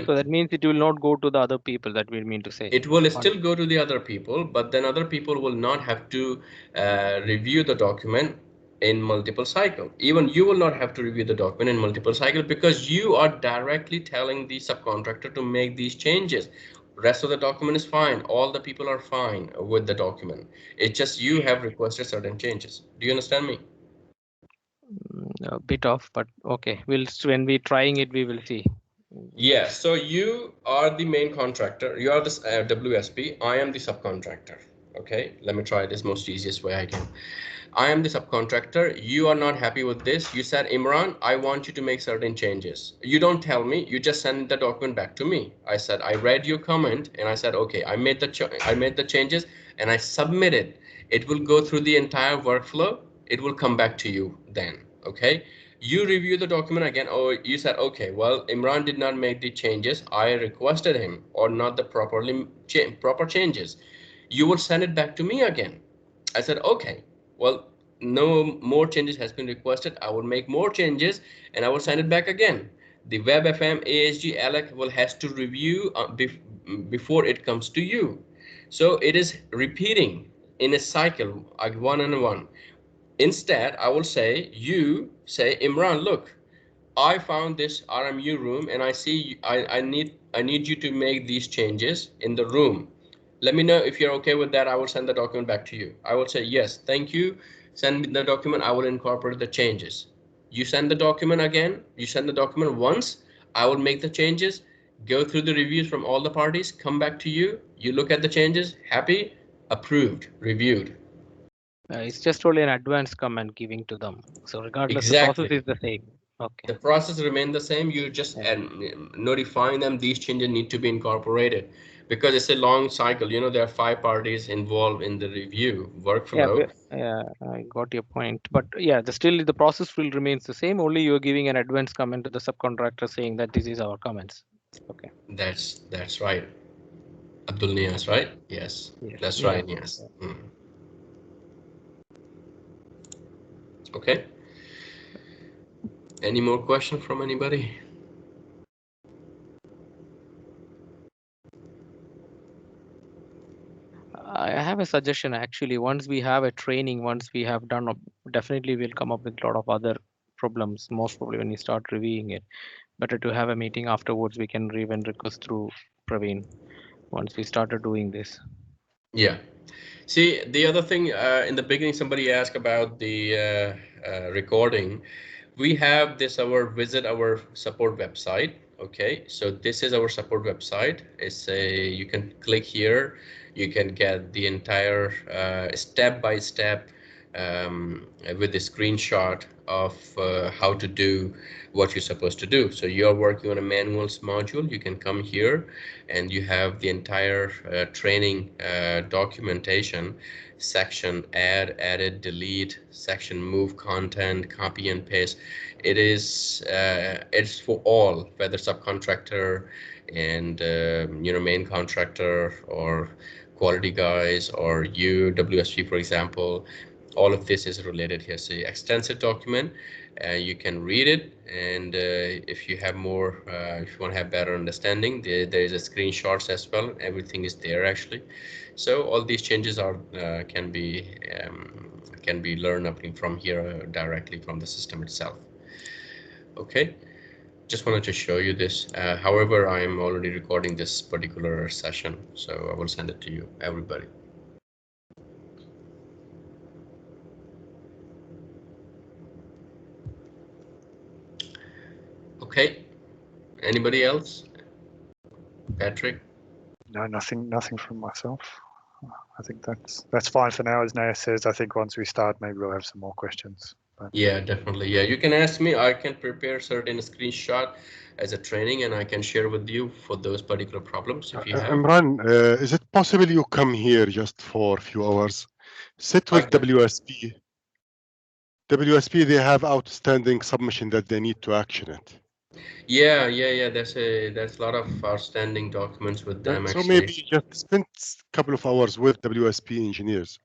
So that means it will not go to the other people, that we mean to say. It will still go to the other people, but then other people will not have to review the document in multiple cycle. Even you will not have to review the document in multiple cycle because you are directly telling the subcontractor to make these changes. Rest of the document is fine. All the people are fine with the document. It's just you have requested certain changes. Do you understand me? A bit off, but okay. When we trying it, we will see. Yeah, so you are the main contractor. You are the WSP. I am the subcontractor. Okay, let me try this most easiest way I can. I am the subcontractor. You are not happy with this. You said, Imran, I want you to make certain changes. You don't tell me. You just send the document back to me. I said, I read your comment and I said, okay, I made the changes and I submitted. It will go through the entire workflow. It will come back to you then. Okay. You review the document again. Oh, you said, okay, well, Imran did not make the changes I requested him, or not the proper changes. You will send it back to me again. I said, okay, well, no more changes has been requested. I will make more changes and I will send it back again. The WebFM, ASG, ALEC will has to review before it comes to you. So it is repeating in a cycle, like one and one. Instead, I will say, you say, Imran, look, I found this RMU room and I see I need you to make these changes in the room. Let me know if you're okay with that. I will send the document back to you. I will say, yes, thank you. Send me the document. I will incorporate the changes. You send the document again. You send the document once. I will make the changes, go through the reviews from all the parties, come back to you. You look at the changes, happy, approved, reviewed. It's just only an advance comment giving to them. So regardless, the process Exactly. is the same. Okay. The process remains the same. You just notifying them these changes need to be incorporated because it's a long cycle. You know, there are 5 parties involved in the review workflow. Yeah, I got your point. But yeah, still the process will remains the same. Only you're giving an advance comment to the subcontractor saying that this is our comments. Okay. That's right. Abdul Nias, right? Yes, Yes. that's Yeah. right. Yes. Okay. Any more question from anybody? I have a suggestion actually. Once we have a training, once we have done, definitely we'll come up with a lot of other problems. Most probably when you start reviewing it, better to have a meeting afterwards. We can even request through Praveen once we started doing this. Yeah. See, the other thing in the beginning, somebody asked about the recording. We have this our visit our support website. Okay, so this is our support website. It's a you can click here. You can get the entire step by step with a screenshot of how to do what you're supposed to do. So you're working on a manuals module. You can come here and you have the entire training documentation section, add, edit, delete, section, move content, copy and paste. It is it's for all, whether subcontractor and main contractor or quality guys or you WSP, for example. All of this is related here. So extensive document, you can read it, and if you have more, if you want to have better understanding, there is a screenshots as well. Everything is there actually. So all these changes are can be learned up from here directly from the system itself. Okay, just wanted to show you this. However, I am already recording this particular session, so I will send it to you, everybody. Okay, anybody else? Patrick? No, nothing from myself. I think that's fine for now. As Naya says, I think once we start, maybe we'll have some more questions. But Yeah, definitely. Yeah, you can ask me. I can prepare certain screenshot as a training, and I can share with you for those particular problems if you have. Imran, is it possible you come here just for a few hours? Sit with Okay. WSP. WSP, they have outstanding submission that they need to action it. Yeah, yeah, yeah. There's a lot of outstanding documents with them So maybe actually. just spend a couple of hours with WSP engineers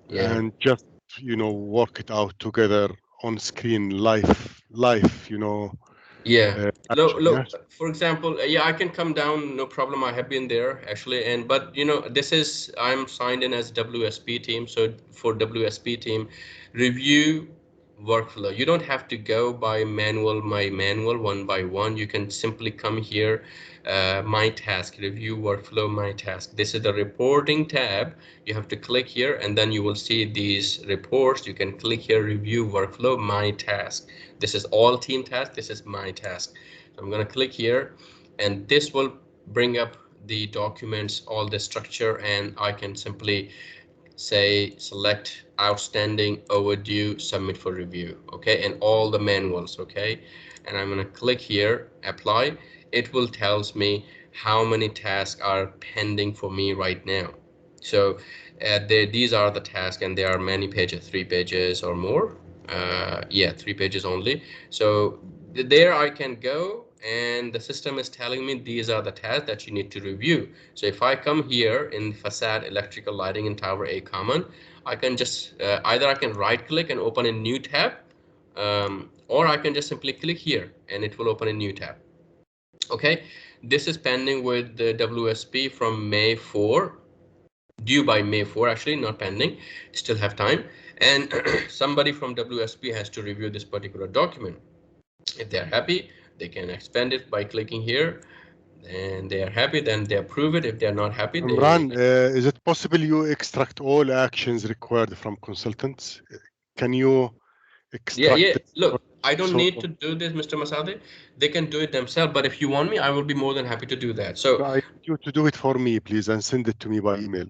Yeah. and just work it out together on screen, live, Yeah. Look, action. Yes. look, for example, yeah, I can come down, no problem. I have been there actually. And but this is I'm signed in as WSP team. So for WSP team, review workflow. You don't have to go by manual one by one. You can simply come here, my task, review workflow, my task. This is the reporting tab. You have to click here and then you will see these reports. You can click here, review workflow, my task. This is all team task. This is my task. So I'm going to click here and this will bring up the documents, all the structure, and I can simply say select outstanding, overdue, submit for review. Okay, and all the manuals. Okay, and I'm going to click here, apply. It will tells me how many tasks are pending for me right now. So these are the tasks, and there are many pages, 3 pages or more. Yeah, 3 pages only. So there I can go, and the system is telling me these are the tasks that you need to review. So if I come here in facade electrical lighting in Tower A common, I can just either I can right click and open a new tab, or I can just simply click here and it will open a new tab. Okay, this is pending with the WSP from May 4, due by May 4, actually not pending, still have time. And somebody from WSP has to review this particular document. If they're happy, they can expand it by clicking here, and they are happy, then they approve it. If they're not happy, they Imran, is it possible you extract all actions required from consultants? Can you yeah, extract yeah. this? Look, I don't So need to do this, Mr. Masadi. They can do it themselves, but if you want me, I will be more than happy to do that. So I need you to do it for me, please, and send it to me by email.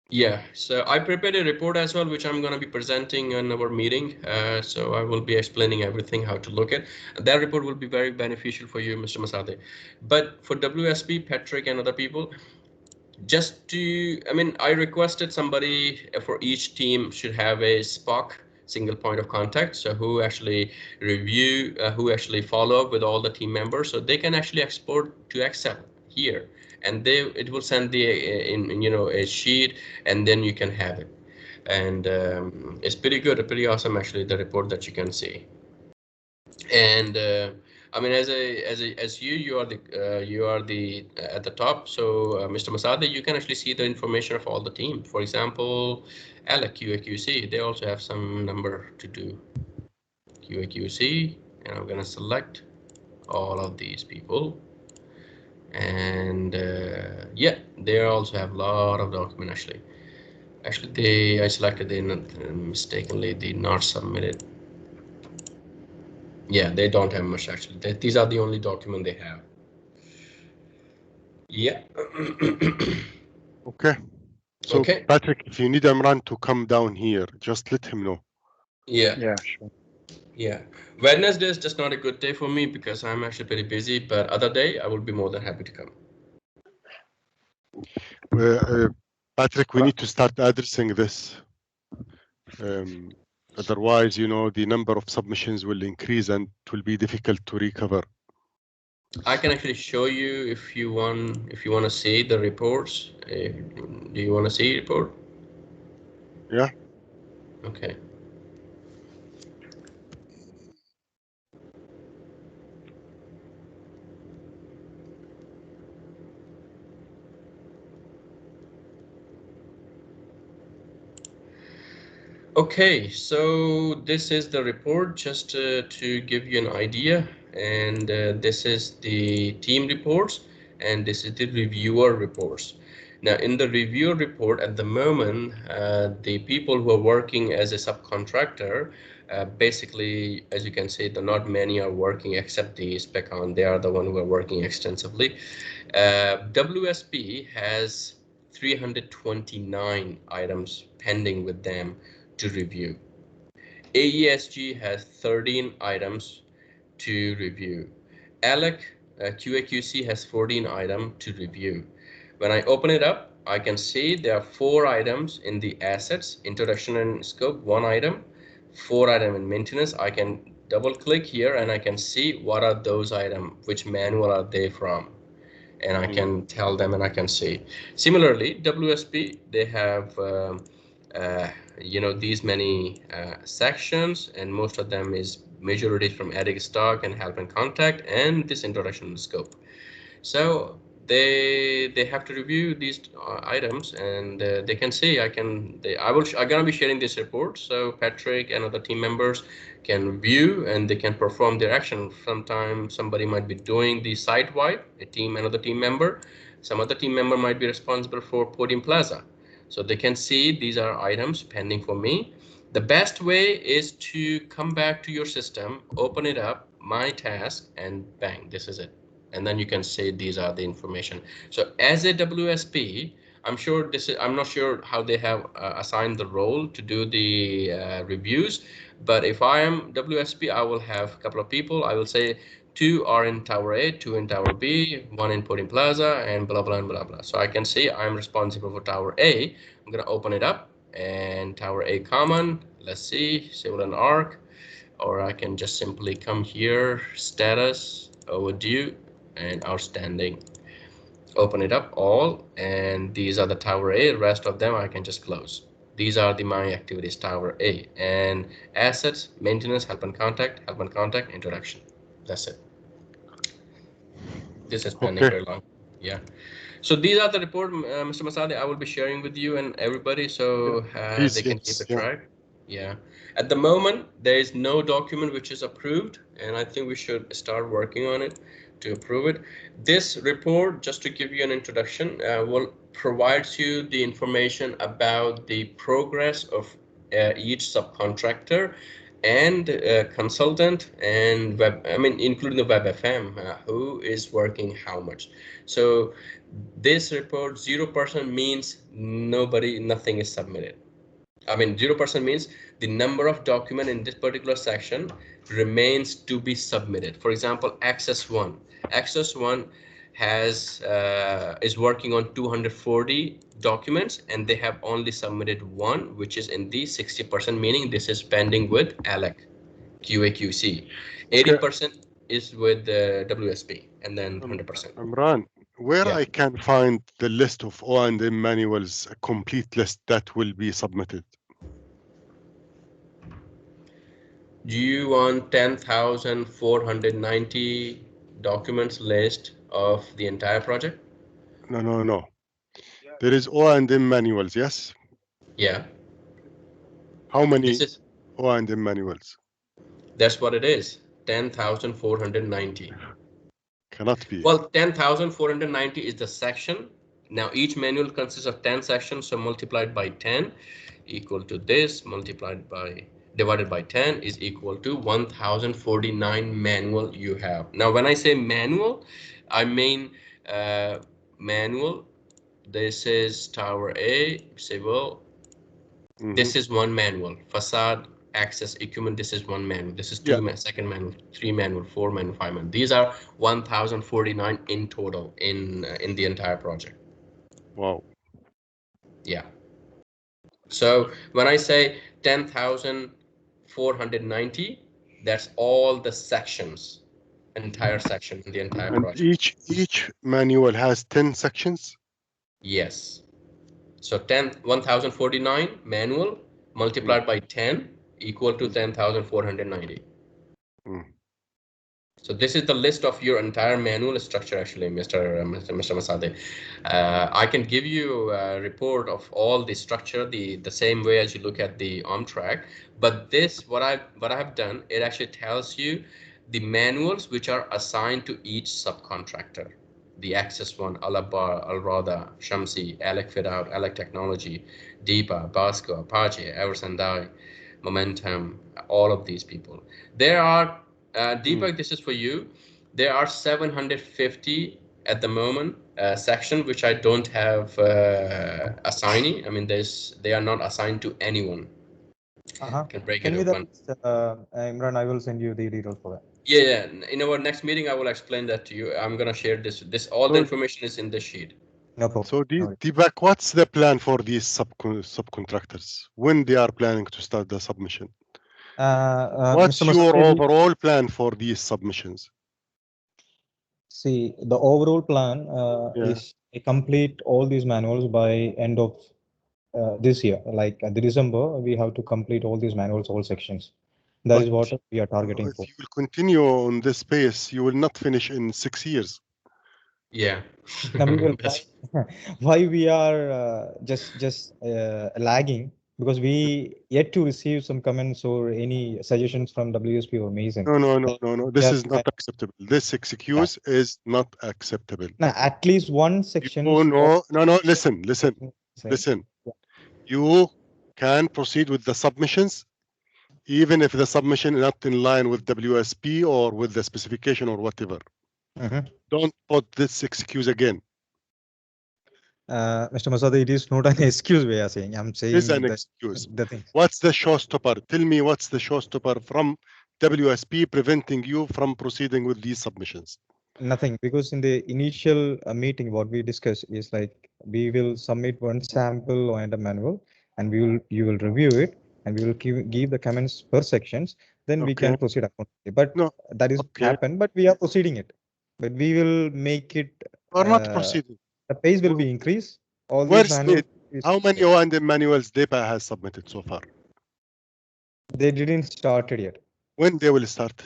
yeah, so I prepared a report as well, which I'm going to be presenting in our meeting. So I will be explaining everything, how to look at. That report will be very beneficial for you, Mr. Masadi. But for WSP, Patrick, and other people, just to, I mean, I requested somebody for each team should have a SPOC, single point of contact. So who actually review, who actually follow up with all the team members, so they can actually export to Excel here, and it will send the in a sheet, and then you can have it. And it's pretty good, pretty awesome actually, the report that you can see. And I mean, as you are the at the top. So Mr. Masada, you can actually see the information of all the team. For example, Alec QAQC, they also have some number to do QAQC, and I'm gonna select all of these people. And yeah, they also have a lot of document actually. Actually, I selected they not mistakenly did not submitted. Yeah, they don't have much actually. These are the only document they have. Yeah. Okay. So, Okay. Patrick, if you need Imran to come down here, just let him know. Yeah. Yeah, sure. Yeah. Wednesday is just not a good day for me because I'm actually pretty busy, but other day I will be more than happy to come. Patrick, we need to start addressing this. Otherwise, the number of submissions will increase and it will be difficult to recover. I can actually show you if you want to see the reports. Do you want to see report? Yeah. Okay. Okay, so this is the report just to give you an idea, and this is the team reports, and this is the reviewer reports. Now, in the reviewer report at the moment, the people who are working as a subcontractor, basically, as you can see, not many are working except the SpecOn. They are the one who are working extensively. WSP has 329 items pending with them to review. AESG has 13 items to review. ALEC QAQC has 14 items to review. When I open it up, I can see there are 4 items in the assets, introduction and scope, 1 item, 4 item in maintenance. I can double click here and I can see what are those items, which manual are they from, and I can tell them and I can see. Similarly, WSP, they have these many sections, and most of them is majority from adding stock and help and contact and this introduction and scope. So they have to review these items, and they can see. I'm gonna be sharing this report, so Patrick and other team members can view and they can perform their action. Sometimes somebody might be doing the site-wide, another team member. Some other team member might be responsible for Podium Plaza, so they can see these are items pending for me. The best way is to come back to your system, open it up, my task, and bang, this is it. And then you can say these are the information. So as a WSP, I'm not sure how they have assigned the role to do the reviews, but if I am WSP, I will have a couple of people. I will say 2 are in Tower A, 2 in Tower B, 1 in Podium Plaza, and blah, blah, and blah, blah. So I can see I'm responsible for Tower A. I'm going to open it up, and Tower A common, let's see, civil and arc, or I can just simply come here, status, overdue, and outstanding. Open it up all, and these are the Tower A. The rest of them I can just close. These are my activities, Tower A, and assets, maintenance, help and contact, introduction. That's it. This is pending very long. Yeah. So these are the report, Mr. Masadi, I will be sharing with you and everybody, so they can keep a track. Yeah. At the moment, there is no document which is approved, and I think we should start working on it to approve it. This report, just to give you an introduction, will provide you the information about the progress of each subcontractor and consultant and including the WebFM, who is working how much. So this report, 0% means nothing is submitted. 0% means the number of document in this particular section remains to be submitted. For example, Access 1 is working on 240 documents, and they have only submitted one, which is in the 60%, meaning this is pending with ALEC QAQC. 80% is with the WSP, and then 100%. Imran, where I can find the list of O&M manuals, a complete list that will be submitted? Do you want 10,490 documents list of the entire project? No. There is O&M manuals, yes? Yeah. How many O&M manuals? That's what it is, 10,490. Cannot be. Well, 10,490 is the section. Now each manual consists of 10 sections, so multiplied by 10 equal to this, divided by 10 is equal to 1,049 manual you have. Now when I say manual, I mean manual. This is Tower A, civil. This is one manual. Facade, access, equipment, this is one manual. This is second manual, 3 manual, 4 manual, 5 manual. These are 1,049 in total in the entire project. Wow. Yeah. So when I say 10,490, that's all the sections, entire section in the entire project. Each manual has 10 sections? Yes. So 1,049 manual multiplied by 10 equal to 10,490. So this is the list of your entire manual structure, actually, Mr. Masade. I can give you a report of all the structure the same way as you look at the OmTrak, but this, what I have done, it actually tells you the manuals which are assigned to each subcontractor. The Access one, Alabar, Alrada, Shamsi, Alec Fit Out, Alec Technology, Deepa, Basco, Apache, Eversandai, Momentum, all of these people. There are Deepak, this is for you. There are 750 at the moment section which I don't have assignee. They are not assigned to anyone. Can break it open. Imran, I will send you the details for that. Yeah. In our next meeting, I will explain that to you. I'm gonna share this. All the information is in this sheet. No problem. So Deepak, what's the plan for these subcontractors when they are planning to start the submission? What's Mr. your Masudi, overall plan for these submissions? see, the overall plan Yeah. is to complete all these manuals by end of this year. Like the December, we have to complete all these manuals, all sections. That is But what we are targeting for. if you will continue on this pace, you will not finish in 6 years. Yeah. Now we will That's- why we are just lagging, because we yet to receive some comments or any suggestions from WSP or Mason. No. This Yeah, is not acceptable. This excuse is not acceptable. Now, at least one section. No. Listen. Yeah. You can proceed with the submissions, even if the submission is not in line with WSP or with the specification or whatever. Don't put this excuse again. Mr. Masada, it is not an excuse we are saying. I'm saying It's an excuse. the thing. What's the showstopper? Tell me what's the showstopper from WSP preventing you from proceeding with these submissions? Nothing, because in the initial meeting, what we discussed is like we will submit one sample and a manual, and you will review it, and we will give the comments per sections. Then we can proceed accordingly. But No. that is happened. But we are proceeding it. But we will make it. We're not proceeding. The pace will be increased. All Where's these manuals. how many O&M manuals DEPA has submitted so far? They didn't started yet. When they will start?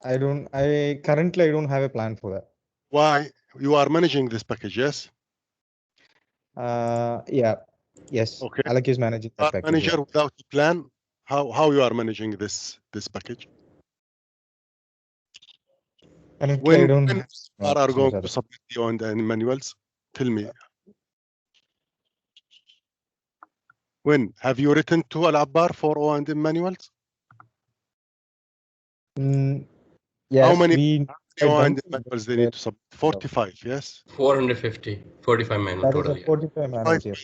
Currently I don't have a plan for that. Why? You are managing this package, yes? Yeah. Yes. Okay. Alec is managing that package. Manager without a plan, how you are managing this package? Currently, I don't when have are going to submit the O&M manuals? Tell me. When? Have you written to Al-Abbar for O&M manuals? Yes, how many O&M manuals they need to submit? 45, yes? 450, 45 manual That total. is a 45 manuals, yes.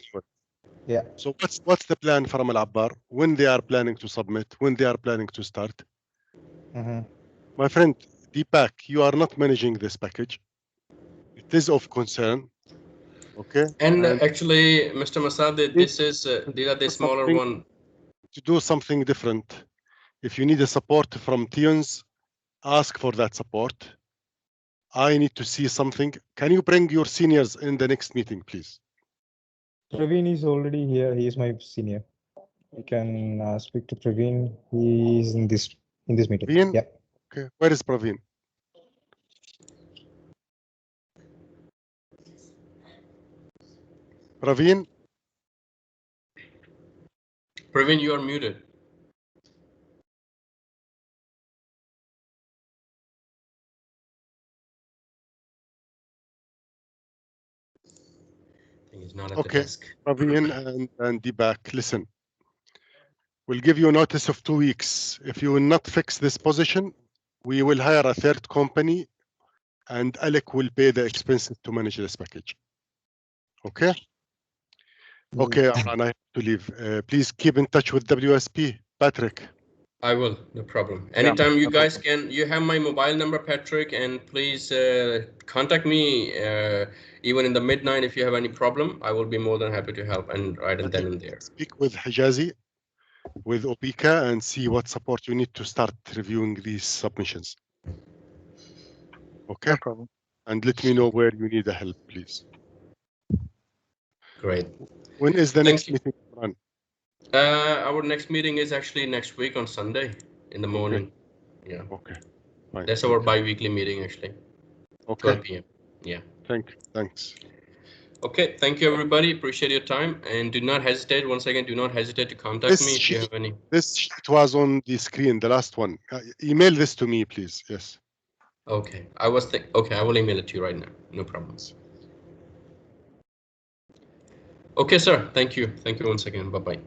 Yeah. So what's the plan from Al-Abbar? When they are planning to submit? When they are planning to start? My friend, Deepak, you are not managing this package. It is of concern. Okay. And actually, Mr. Masad, this is these are the smaller one. To do something different. If you need a support from Tions, ask for that support. I need to see something. Can you bring your seniors in the next meeting, please? Praveen is already here. He is my senior. You can speak to Praveen. He is in this meeting. Praveen? Yeah. Okay. Where is Praveen? Praveen? Praveen, you are muted. He's not at the desk. Praveen and Deepak, listen. We'll give you a notice of 2 weeks. If you will not fix this position, we will hire a third company and Alec will pay the expenses to manage this package. Okay? Okay, Amran, I have to leave. Please keep in touch with WSP. Patrick. I will, no problem. Anytime you guys can, you have my mobile number, Patrick, and please contact me even in the midnight if you have any problem. I will be more than happy to help and right and then and there. Speak with Hijazi, with Opika, and see what support you need to start reviewing these submissions. Okay? No problem. And let me know where you need the help, please. Great. When is the next meeting run? Our next meeting is actually next week on Sunday in the morning. Yeah. Okay. Fine. That's our bi-weekly meeting actually. Okay. 12 p.m. Yeah. Thanks. Okay. Thank you, everybody. Appreciate your time. And do not hesitate. Once again, do not hesitate to contact me if you have any. This sheet was on the screen, the last one. Email this to me, please. Yes. Okay. I will email it to you right now. No problems. Okay, sir. Thank you. Thank you once again. Bye-bye.